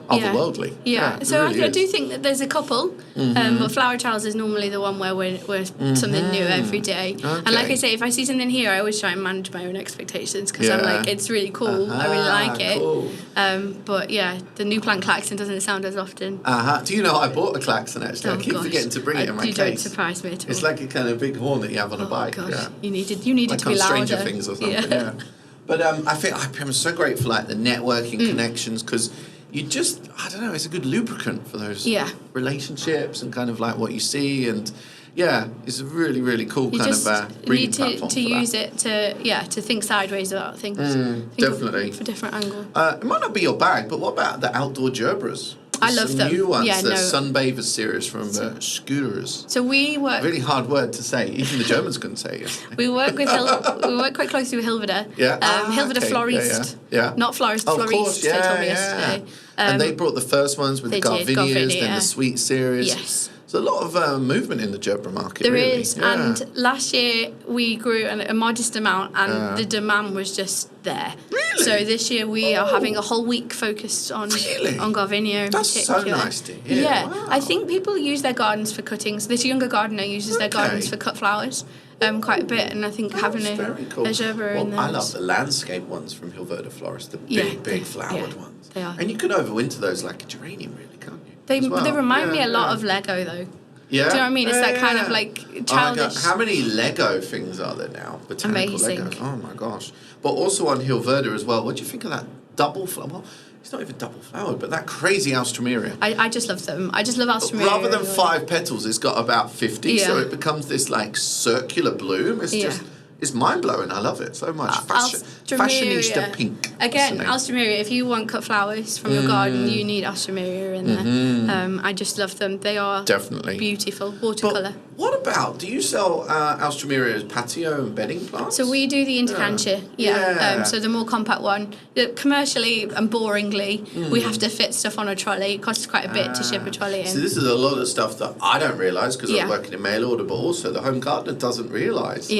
otherworldly. Yeah. It So really I is. do think that there's a couple, but Flower Trials is normally the one where we're something new every day. And like I say, if I see something here, I always try and manage my own expectations because I'm like, it's really cool. I really like it. Cool. But yeah, the new plant klaxon doesn't sound as often. Do you know I bought a klaxon actually? I keep forgetting to bring it in my You case. don't surprise me at all. It's like a kind of big horn that you have on a bike. Gosh, Yeah. you needed Like to be on louder. Stranger Things or something. Yeah. But I think IPM is so great for like the networking connections because you just, I don't know, it's a good lubricant for those relationships and kind of like what you see and it's a really, really cool You kind just of breeding need platform to use it to think sideways about things. Think definitely. for different angle. It might not be your bag, but what about the outdoor gerbras? I love some them. new ones, Yeah, the no. Sunbather series from Scooters. So we work. Really hard word to say. Even the Germans couldn't say it. We work with we work quite closely with Hilveda. Yeah. Hilveda okay. Florist. Yeah. Not Florist, Of Florist. course, They told me yesterday. And they brought the first ones with the they did, Garvinias, then Garvinia. the Sweet series. Yes. There's a lot of movement in the Gerbera market. There really. is, and last year we grew a modest amount, and the demand was just there. Really? So this year we are having a whole week focused on Garvinia in That's particular. so nice to hear. Yeah, Wow. I think people use their gardens for cuttings. This younger gardener uses their gardens for cut flowers. Quite a bit, and I think having very cool. a gerbera in there. I love the landscape ones from Hilverda Florist, the big flowered ones. They are. And you can overwinter those like a geranium, really, can't you? They As well. remind me a lot of Lego, though. Yeah. Do you know what I mean? It's that kind of like Oh my childish. God. How many Lego things are there now? Botanical Amazing. Legos. Oh my gosh. But also on Hilverda as well. What do you think of that double flower? Well, it's not even double flowered, but that crazy Alstroemeria. I just love them. I just love Alstroemeria. Rather than 5 petals, it's got about 50, so it becomes this like circular bloom. It's just, it's mind blowing. I love it so much. Fashionista pink. Again, Alstroemeria. If you want cut flowers from your garden, you need Alstroemeria in there. I just love them. They are definitely beautiful watercolor. What about? Do you sell Alstroemeria as patio and bedding plants? So we do the intercantia. So the more compact one, commercially and boringly, we have to fit stuff on a trolley. It costs quite a bit to ship a trolley in. So this is a lot of stuff that I don't realise because I'm working in mail order, but also the home gardener doesn't realise.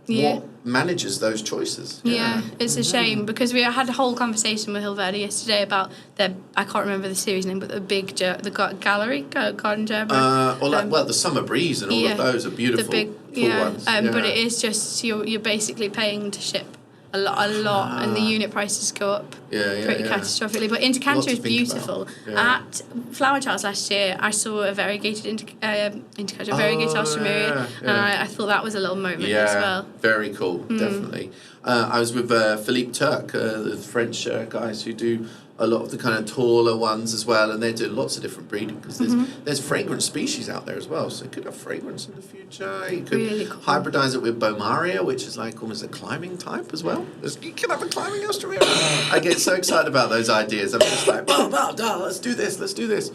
What manages those choices? Yeah, it's a shame because we had a whole conversation with Hilverda yesterday about their, I can't remember the series name, but the big gallery, garden gerbera. The Summer Breeze and all of those are beautiful, cool ones. But it is just, you're basically paying to ship a lot, and the unit prices go up pretty catastrophically. But Intercantia is beautiful. At Flower Charles last year, I saw a variegated Intercantia, variegated Alstroemeria, and I thought that was a little moment as well. Very cool, definitely. I was with Philippe Turc, the French guys who do a lot of the kind of taller ones as well, and they're doing lots of different breeding because there's fragrant species out there as well, so you could have fragrance in the future. You could hybridize it with Bomaria, which is like almost a climbing type as well. You can have a climbing Alstroemeria. I get so excited about those ideas. I'm just like, let's do this.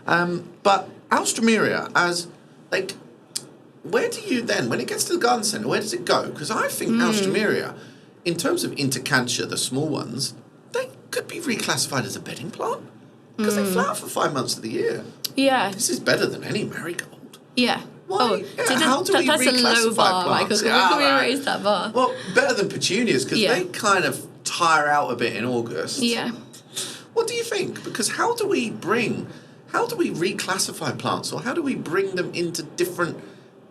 But Alstroemeria, as like, where do you then, when it gets to the garden centre, where does it go? Because I think Alstroemeria, in terms of Intercantia, the small ones, they could be reclassified as a bedding plant because they flower for 5 months of the year. Yeah. This is better than any marigold. Yeah. Why? How do we that's a low bar, Michael. Can we raise that bar? Well, better than petunias because they kind of tire out a bit in August. Yeah. What do you think? Because how do we reclassify plants, or how do we bring them into different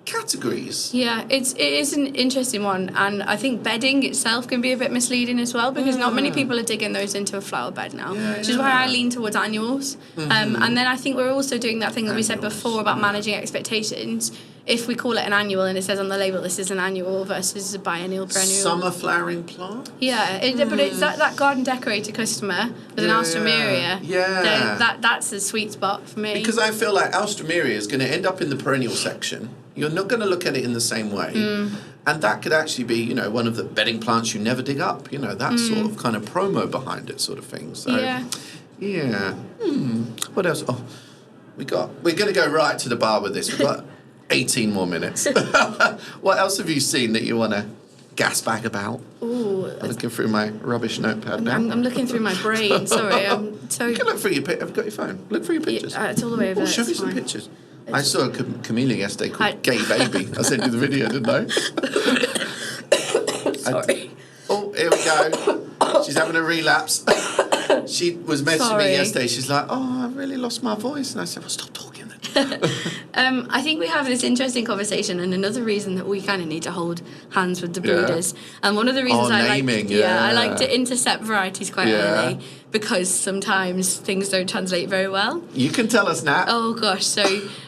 categories? Yeah, it is an interesting one, and I think bedding itself can be a bit misleading as well because not many people are digging those into a flower bed now, which is why I lean towards annuals. And then I think we're also doing that thing that we said before about managing expectations. If we call it an annual and it says on the label this is an annual versus a biennial, perennial. Summer flowering plant? Yeah, but it's that garden decorator customer with an Alstroemeria. Yeah. That's a sweet spot for me. Because I feel like Alstroemeria is going to end up in the perennial section. You're not going to look at it in the same way. And that could actually be, one of the bedding plants you never dig up. That sort of kind of promo behind it sort of thing. So, yeah. What else? Oh, we're going to go right to the bar with this. We've got 18 more minutes. What else have you seen that you want to gas bag about? Ooh, I'm looking through my rubbish notepad now. I'm looking through my brain. Sorry, so. You can look through your pictures. I've got your phone. Look through your pictures. It's all the way over there. Show me some pictures. I saw a chameleon yesterday called Gay Baby. I sent you the video, didn't I? Sorry. Oh, here we go. She's having a relapse. She was messaging me yesterday. She's like, I really lost my voice. And I said, well, stop talking then. I think we have this interesting conversation, and another reason that we kind of need to hold hands with the breeders. And one of the reasons I like to intercept varieties quite early, because sometimes things don't translate very well. You can tell us, Nat. Oh gosh, so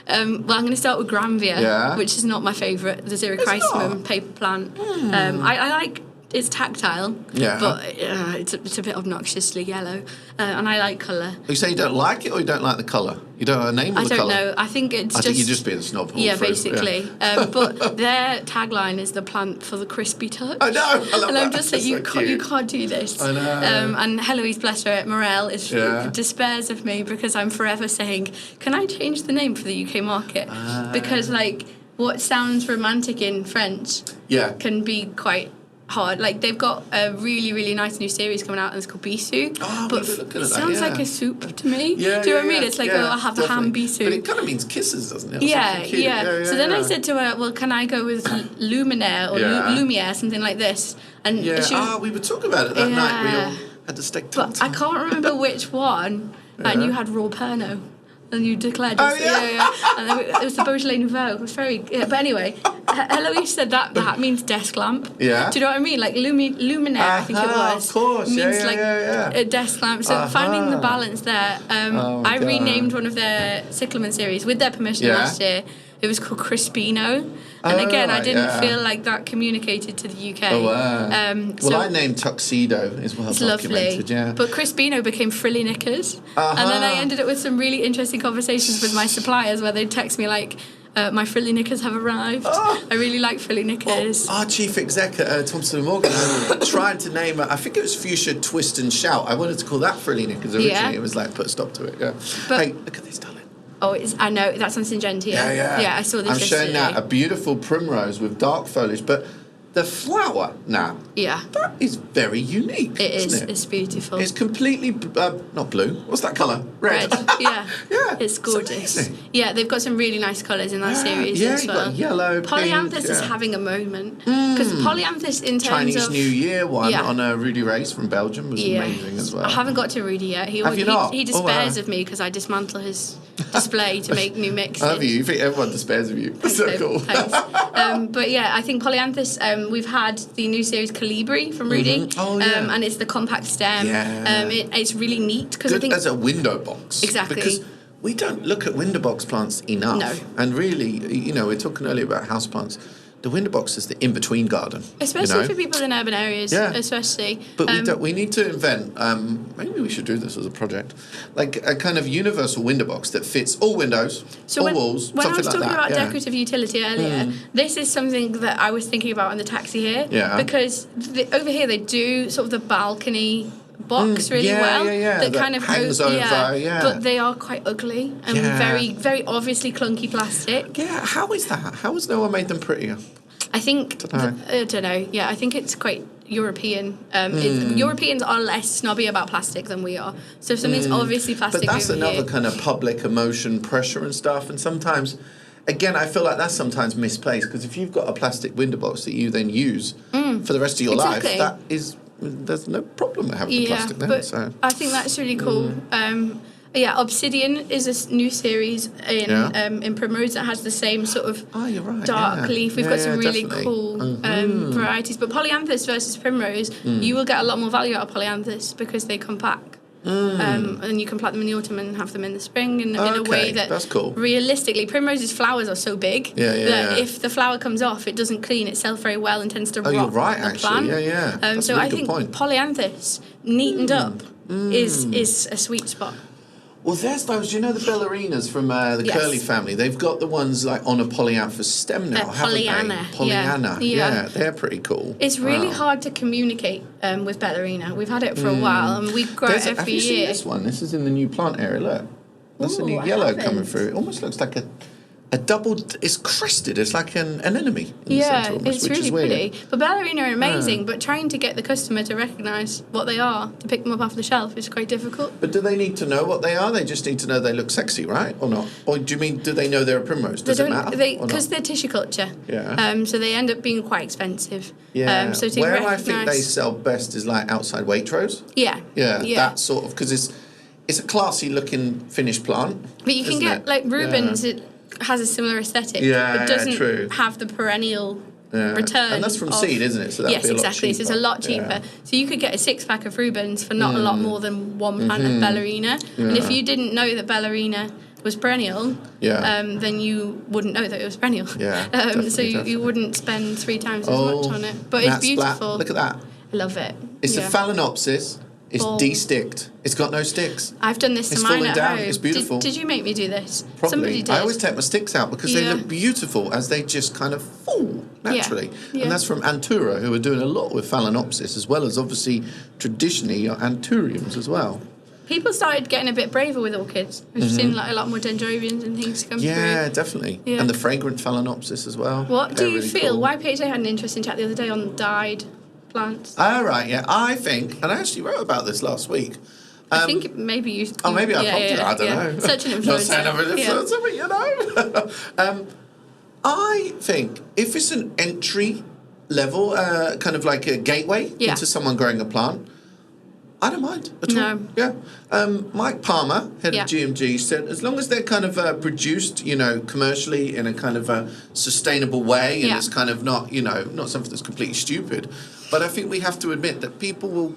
I'm going to start with Granvia, which is not my favourite, the Xerochrysum paper plant. I like. It's tactile, but it's a bit obnoxiously yellow, and I like colour. You say you don't like it, or you don't like the colour? You don't know the name of the colour? I don't know. I think it's I think you're just being a snob. Yeah, basically. But their tagline is the plant for the crispy touch. I know. I love that. And I'm just like, you can't do this. I know. And Heloise, bless her, at Morel despairs of me because I'm forever saying, can I change the name for the UK market? Because what sounds romantic in French can be quite hard. They've got a really, really nice new series coming out, and it's called Bisou. But it sounds like a soup to me. Do you know what I mean? It's like, I'll have the ham bisou. But it kind of means kisses, doesn't it? Yeah. So then I said to her, well, can I go with Luminaire or Lumiere, something like this? And we were talking about it that night. We all had to stick to it. But I can't remember which one. And you had Raw Perno. And you declared and then it was the Beaujolais Nouveau. It was very but anyway, Heloise said that means desk lamp. Do you know what I mean? Like luminaire, I think it was. Of course, means a desk lamp. So finding the balance there. I renamed one of their cyclamen series with their permission last year. It was called Crispino. And again, I didn't feel like that communicated to the UK. Oh, wow. So I named Tuxedo as well. It's lovely. But Crispino became Frilly Knickers. And then I ended up with some really interesting conversations with my suppliers where they'd text me like, my Frilly Knickers have arrived. I really like Frilly Knickers. Our chief exec at Thompson & Morgan tried to name it, I think it was Fuchsia Twist and Shout. I wanted to call that Frilly Knickers originally. It was like, put a stop to it. But, hey, look at this, darling. Oh, I know, that's on Syngentia. Yeah, I saw this yesterday. I'm showing that, a beautiful primrose with dark foliage, but the flower now, that is very unique. It is. Isn't it? It's beautiful. It's completely, not blue, what's that colour? Red. Yeah. It's gorgeous. It's they've got some really nice colours in that series as well. Got yellow, Polyanthus pink, is having a moment. Because Polyanthus in terms Chinese of... New Year one on Rudy Race from Belgium was amazing as well. I haven't got to Rudy yet. Have you not? He despairs of me because I dismantle his display to make new mixes. Have you? You think everyone despairs of you? That's so cool. Thanks. But yeah, I think polyanthus, we've had the new series Calibri from Rudy. Oh, yeah. And it's the compact stem. Yeah. It's really neat. Because I think as a window box. Exactly. Because we don't look at window box plants enough. No. And really, we're talking earlier about house plants. The window box is the in-between garden. Especially for people in urban areas, especially. But we need to invent, maybe we should do this as a project, like a kind of universal window box that fits all windows, all walls, when I was something talking like that. about decorative utility earlier, this is something that I was thinking about in the taxi here. Yeah. Because over here they do sort of the balcony box really well. That kind of hangs over, but they are quite ugly and very, very obviously clunky plastic. Yeah, how is that? How has no one made them prettier? I think I don't know. Yeah, I think it's quite European. Europeans are less snobby about plastic than we are. So if something's obviously plastic, but that's over another here, kind of public emotion, pressure and stuff. And sometimes, again, I feel like that's sometimes misplaced because if you've got a plastic window box that you then use for the rest of your life, there's no problem with having the plastic there. But So I think that's really cool. Obsidian is a new series in Primrose that has the same sort of dark leaf. We've got some really cool varieties. But Polyanthus versus Primrose, you will get a lot more value out of Polyanthus because they come back. And you can plant them in the autumn and have them in the spring in a way that that's cool. Realistically, Primrose's flowers are so big that if the flower comes off, it doesn't clean itself very well and tends to rot you're right, the actually. plant. That's So a really I good think point. Polyanthus, neatened up, is a sweet spot. Well, there's those, the ballerinas from the Curly family. They've got the ones like on a polyanthus stem now, haven't Pollyanna. they? Pollyanna. Yeah, they're pretty cool. It's really hard to communicate with ballerina. We've had it for a while, and we grow it every have you year. seen this one? This is in the new plant area. Look, that's a new yellow coming through. It almost looks like a double. It's crested. It's like an enemy in the centre almost, it's which really is weird. pretty. But ballerina are amazing, but trying to get the customer to recognise what they are, to pick them up off the shelf, is quite difficult. But do they need to know what they are? They just need to know they look sexy, right? Or not? Or do you mean, do they know they're a primrose? Does it matter? Because they're tissue culture. Yeah. So they end up being quite expensive. Yeah. So to Where I recognise... think they sell best is like outside Waitrose. Yeah. That sort of, because it's a classy looking finished plant. But you can get, like Rubens, it has a similar aesthetic, but doesn't have the perennial return. And that's from seed, isn't it? So that'd be a lot cheaper. So it's a lot cheaper. So you could get a 6-pack of Rubens for not a lot more than one plant of ballerina. And if you didn't know that ballerina was perennial, then you wouldn't know that it was perennial. So you wouldn't spend 3 times as much on it. But it's beautiful. Look at that. I love it. It's a phalaenopsis. It's de-sticked. It's got no sticks. I've done this to mine at home. It's beautiful. Did you make me do this? Probably. Somebody did. I always take my sticks out because they look beautiful as they just kind of fall naturally. And that's from Antura, who are doing a lot with phalaenopsis, as well as obviously traditionally your anthuriums as well. People started getting a bit braver with orchids. We've seen like a lot more dendrobiums and things come through. Yeah, definitely. Yeah. And the fragrant phalaenopsis as well. What do you feel? Cool. YPHA had an interesting chat the other day on dyed plants. Oh, right, yeah. I think, and I actually wrote about this last week. I think maybe you... maybe I popped it. I don't know. Such an influencer. Not saying I'm an influencer, but I think if it's an entry level, kind of like a gateway into someone growing a plant, I don't mind at all. Yeah. Mike Palmer, head of GMG, said as long as they're kind of produced, commercially in a kind of a sustainable way, and it's kind of not, not something that's completely stupid. But I think we have to admit that people will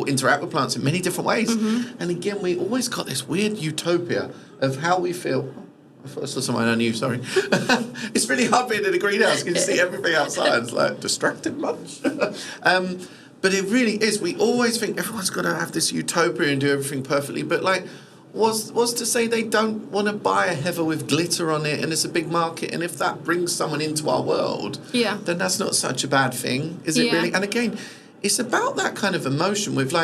interact with plants in many different ways. And again, we always got this weird utopia of how we feel. I thought I saw someone I knew, sorry. It's really hard being in a greenhouse because you see everything outside. It's like, distracted much? But it really is. We always think everyone's got to have this utopia and do everything perfectly. But was to say they don't want to buy a heather with glitter on it and it's a big market. And if that brings someone into our world, then that's not such a bad thing, is it really? And again, it's about that kind of emotion with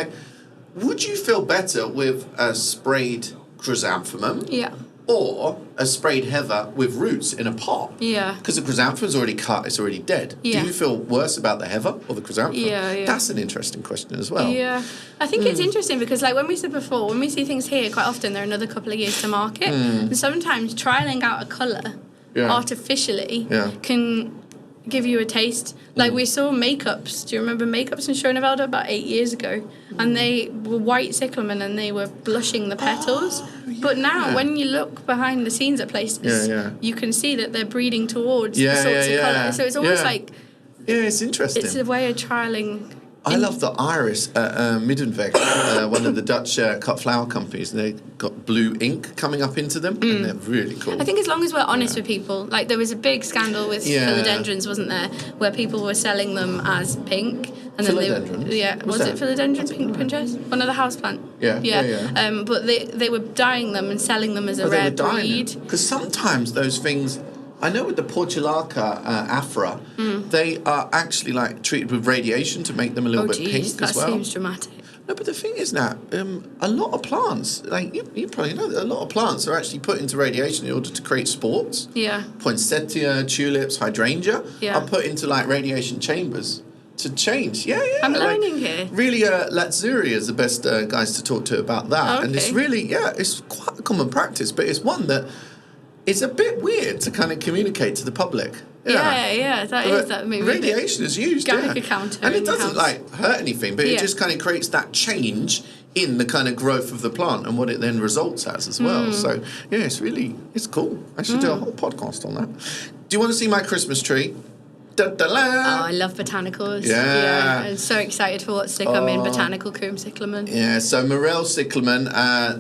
would you feel better with a sprayed chrysanthemum? Or a sprayed heather with roots in a pot. Because the chrysanthemum's already cut, it's already dead. Do you feel worse about the heather or the chrysanthemum? That's an interesting question as well. I think it's interesting because when we said before, when we see things here, quite often they're another couple of years to market. And sometimes trialling out a colour artificially can give you a taste. Like we saw makeups. Do you remember makeups in Schoenewalde about 8 years ago? And they were white cyclamen and they were blushing the petals. But now, when you look behind the scenes at places, you can see that they're breeding towards the sorts of colour. So it's almost like... Yeah, it's interesting. It's a way of trialling... I love the iris at Middenweg, one of the Dutch cut flower companies. They've got blue ink coming up into them, and they're really cool. I think as long as we're honest with people, like there was a big scandal with philodendrons, wasn't there, where people were selling them as pink. And then philodendron? Was it philodendron pink princess? One of the houseplant. Yeah. But they were dyeing them and selling them as a rare breed. Because sometimes those things... I know with the Portulaca afra, they are actually like treated with radiation to make them a little bit pink as well. That seems dramatic. No, but the thing is now, a lot of plants, like you probably know, that a lot of plants are actually put into radiation in order to create sports. Yeah. Poinsettia, tulips, hydrangea are put into like radiation chambers to change. I'm learning here. Really, Lazuri is the best guys to talk to about that. Okay. And it's really, it's quite a common practice, but it's one that it's a bit weird to kind of communicate to the public. That maybe radiation is used, Geiger counter, and it doesn't like hurt anything, but it just kind of creates that change in the kind of growth of the plant and what it then results as well. So it's cool. I should do a whole podcast on that. Do you want to see my Christmas tree? I love botanicals. Yeah. I'm so excited for what's to come in botanical Krum cyclamen. Yeah, so Morel cyclamen,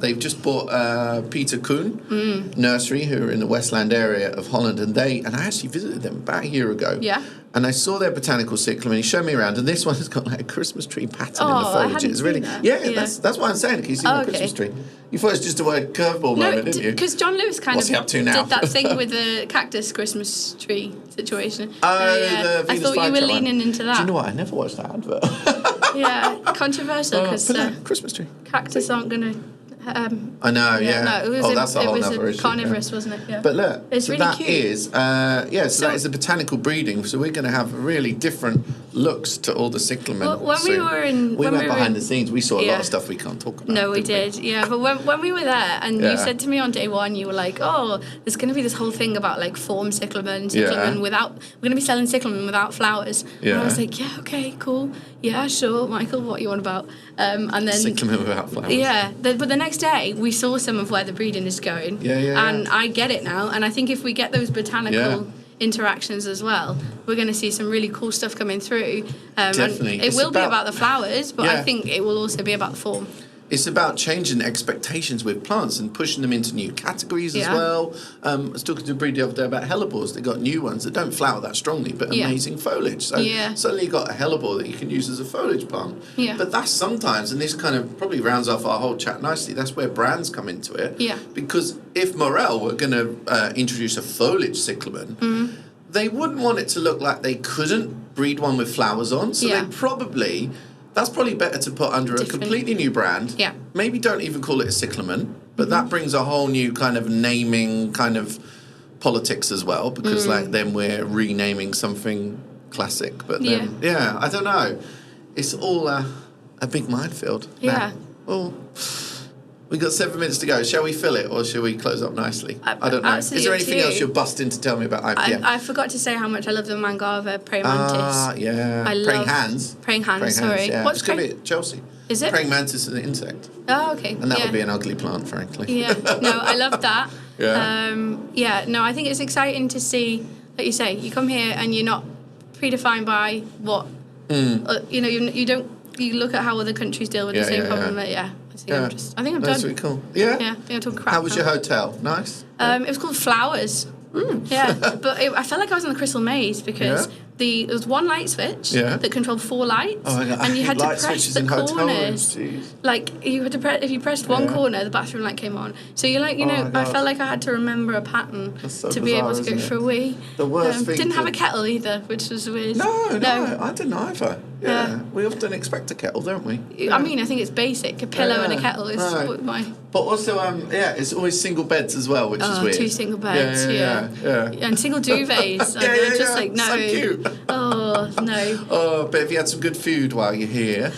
they've just bought Peter Koen Nursery, who are in the Westland area of Holland, and I actually visited them about a year ago. Yeah. And I saw their botanical cyclamen. He showed me around, and this one has got like a Christmas tree pattern in the foliage. It's really, that. that's why I'm saying it. Can you see my Christmas tree? You thought it was just a word curveball moment, didn't you? Because John Lewis What's he up to now? did that thing with the cactus Christmas tree situation. The Venus I thought you were leaning into that. Do you know what? I never watched that advert. Controversial because Christmas tree. Cactus aren't going to... I know, No, that's a whole other issue. Carnivorous, wasn't it? Yeah. But look, it's really cute. That is a botanical breeding. So we're going to have really different looks to all the cyclamen. When soon. We went behind the scenes. We saw a lot of stuff we can't talk about. No, we did. Yeah, but when we were there, and you said to me on day one, you were like, "Oh, there's going to be this whole thing about like form cyclamen without. We're going to be selling cyclamen without flowers." Yeah. And I was like, "Yeah, okay, cool. Yeah, sure, Michael. What you on about?" And then cyclamen without flowers. Yeah, but the next day we saw some of where the breeding is going. And I get it now. And I think if we get those botanical interactions as well, we're going to see some really cool stuff coming through. Definitely. It will be about the flowers, but I think it will also be about the form. It's about changing expectations with plants and pushing them into new categories as well. I was talking to a breeder the other day about hellebores. They've got new ones that don't flower that strongly, but amazing foliage. So suddenly you've got a hellebore that you can use as a foliage plant. Yeah. But that's sometimes, and this kind of probably rounds off our whole chat nicely, that's where brands come into it. Yeah. Because if Morel were going to introduce a foliage cyclamen, they wouldn't want it to look like they couldn't breed one with flowers on. So they probably... That's probably better to put under a completely new brand. Yeah. Maybe don't even call it a cyclamen, but that brings a whole new kind of naming kind of politics as well, because like then we're renaming something classic. But then, I don't know. It's all a big minefield. Yeah. Now. We've got 7 minutes to go. Shall we fill it or shall we close up nicely? I don't know. Is there anything else you're busting to tell me about IPM? I forgot to say how much I love the Mangava praying mantis. Praying hands. Praying hands, sorry. Yeah. What's going to be Chelsea. Is it? Praying mantis is an insect. Oh, okay. And that would be an ugly plant, frankly. Yeah. No, I love that. I think it's exciting to see, like you say, you come here and you're not predefined by what, you look at how other countries deal with the same problem. I think I'm done. That's really cool. Yeah? Yeah, I think I'm talking crap. How was your hotel? Nice? It was called Flowers. Yeah, but I felt like I was in the Crystal Maze because there was one light switch that controlled 4 lights, and you had to press the corners. Like you had to press, if you pressed one corner, the bathroom light came on. So you're like, I felt like I had to remember a pattern to be able to go for a wee. The worst thing. Didn't have a kettle either, which was weird. No, I didn't either. Yeah, we often expect a kettle, don't we? I mean, I think it's basic. A pillow and a kettle is my. But also, it's always single beds as well, which is weird. 2 single beds, yeah. And single duvets. Just like, no. So cute. Oh, no. But if you had some good food while you're here...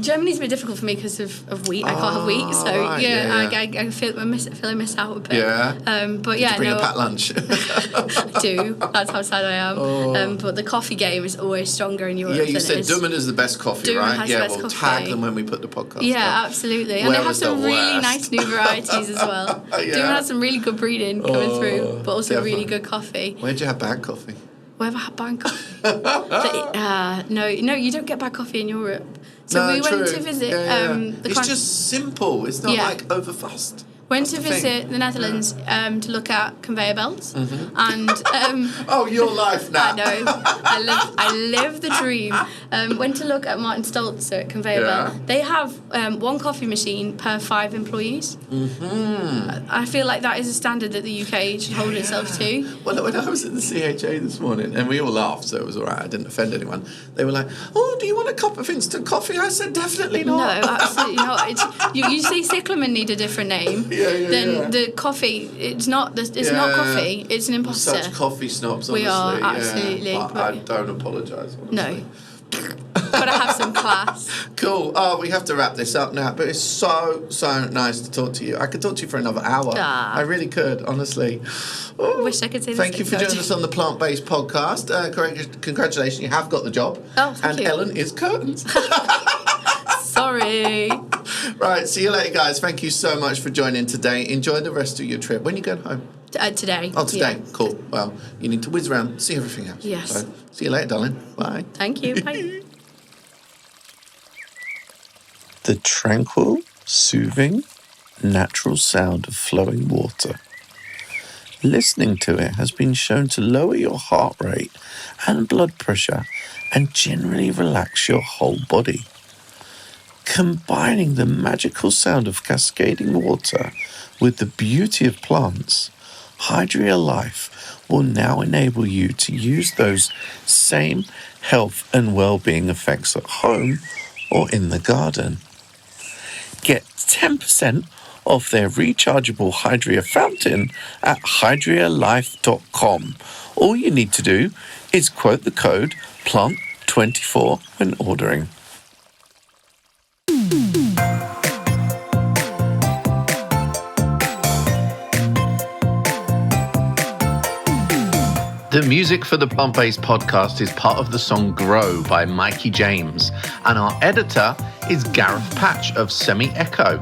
Germany's a bit difficult for me because of wheat. I can't have wheat, so I feel I miss out a bit. Yeah. But Did you bring a packed lunch? I do. That's how sad I am. But the coffee game is always stronger in Europe. Yeah, you said Dummen is the best coffee, Dummen right? has Yeah, the best we'll coffee. tag them when we put the podcast. Yeah, absolutely. And they have some really nice new varieties as well. Dummen has some really good breeding coming through, but also really good coffee. Where'd you have bad coffee? Where have I had bad coffee? No, you don't get bad coffee in Europe. So we went to visit. It's just simple. It's not like overfussed. Went to visit the Netherlands to look at conveyor belts, and oh, your life now. I know, I live the dream. Went to look at Martin Stolzer at conveyor belt. They have one coffee machine per 5 employees. I feel like that is a standard that the UK should hold itself to. Well, when I was at the CHA this morning, and we all laughed, so it was all right. I didn't offend anyone. They were like, "Oh, do you want a cup of instant coffee?" I said, "Definitely not." No, absolutely not. You say Cyclamen need a different name. The coffee, it's not coffee, it's an imposter. We're such coffee snobs, honestly. We are, absolutely. But I don't apologise, honestly. No. Gotta have some class. Cool. Oh, we have to wrap this up now, but it's so nice to talk to you. I could talk to you for another hour. I really could, honestly. I wish I could say this. Thank you for joining us on the Plant-Based Podcast. Congratulations, you have got the job. Oh, thank you. And Ellen is curtains. Sorry. Right, see you later, guys. Thank you so much for joining today. Enjoy the rest of your trip. When are you going home? Today. Oh, today. Yeah. Cool. Well, you need to whiz around, see everything else. Yes. So, see you later, darling. Bye. Thank you. Bye. The tranquil, soothing, natural sound of flowing water. Listening to it has been shown to lower your heart rate and blood pressure and generally relax your whole body. Combining the magical sound of cascading water with the beauty of plants, Hydria Life will now enable you to use those same health and well-being effects at home or in the garden. Get 10% off their rechargeable Hydria fountain at hydrialife.com. All you need to do is quote the code PLANT24 when ordering. The music for the Plant-Based Podcast is part of the song Grow by Mikey James, and our editor is Gareth Patch of Semi Echo.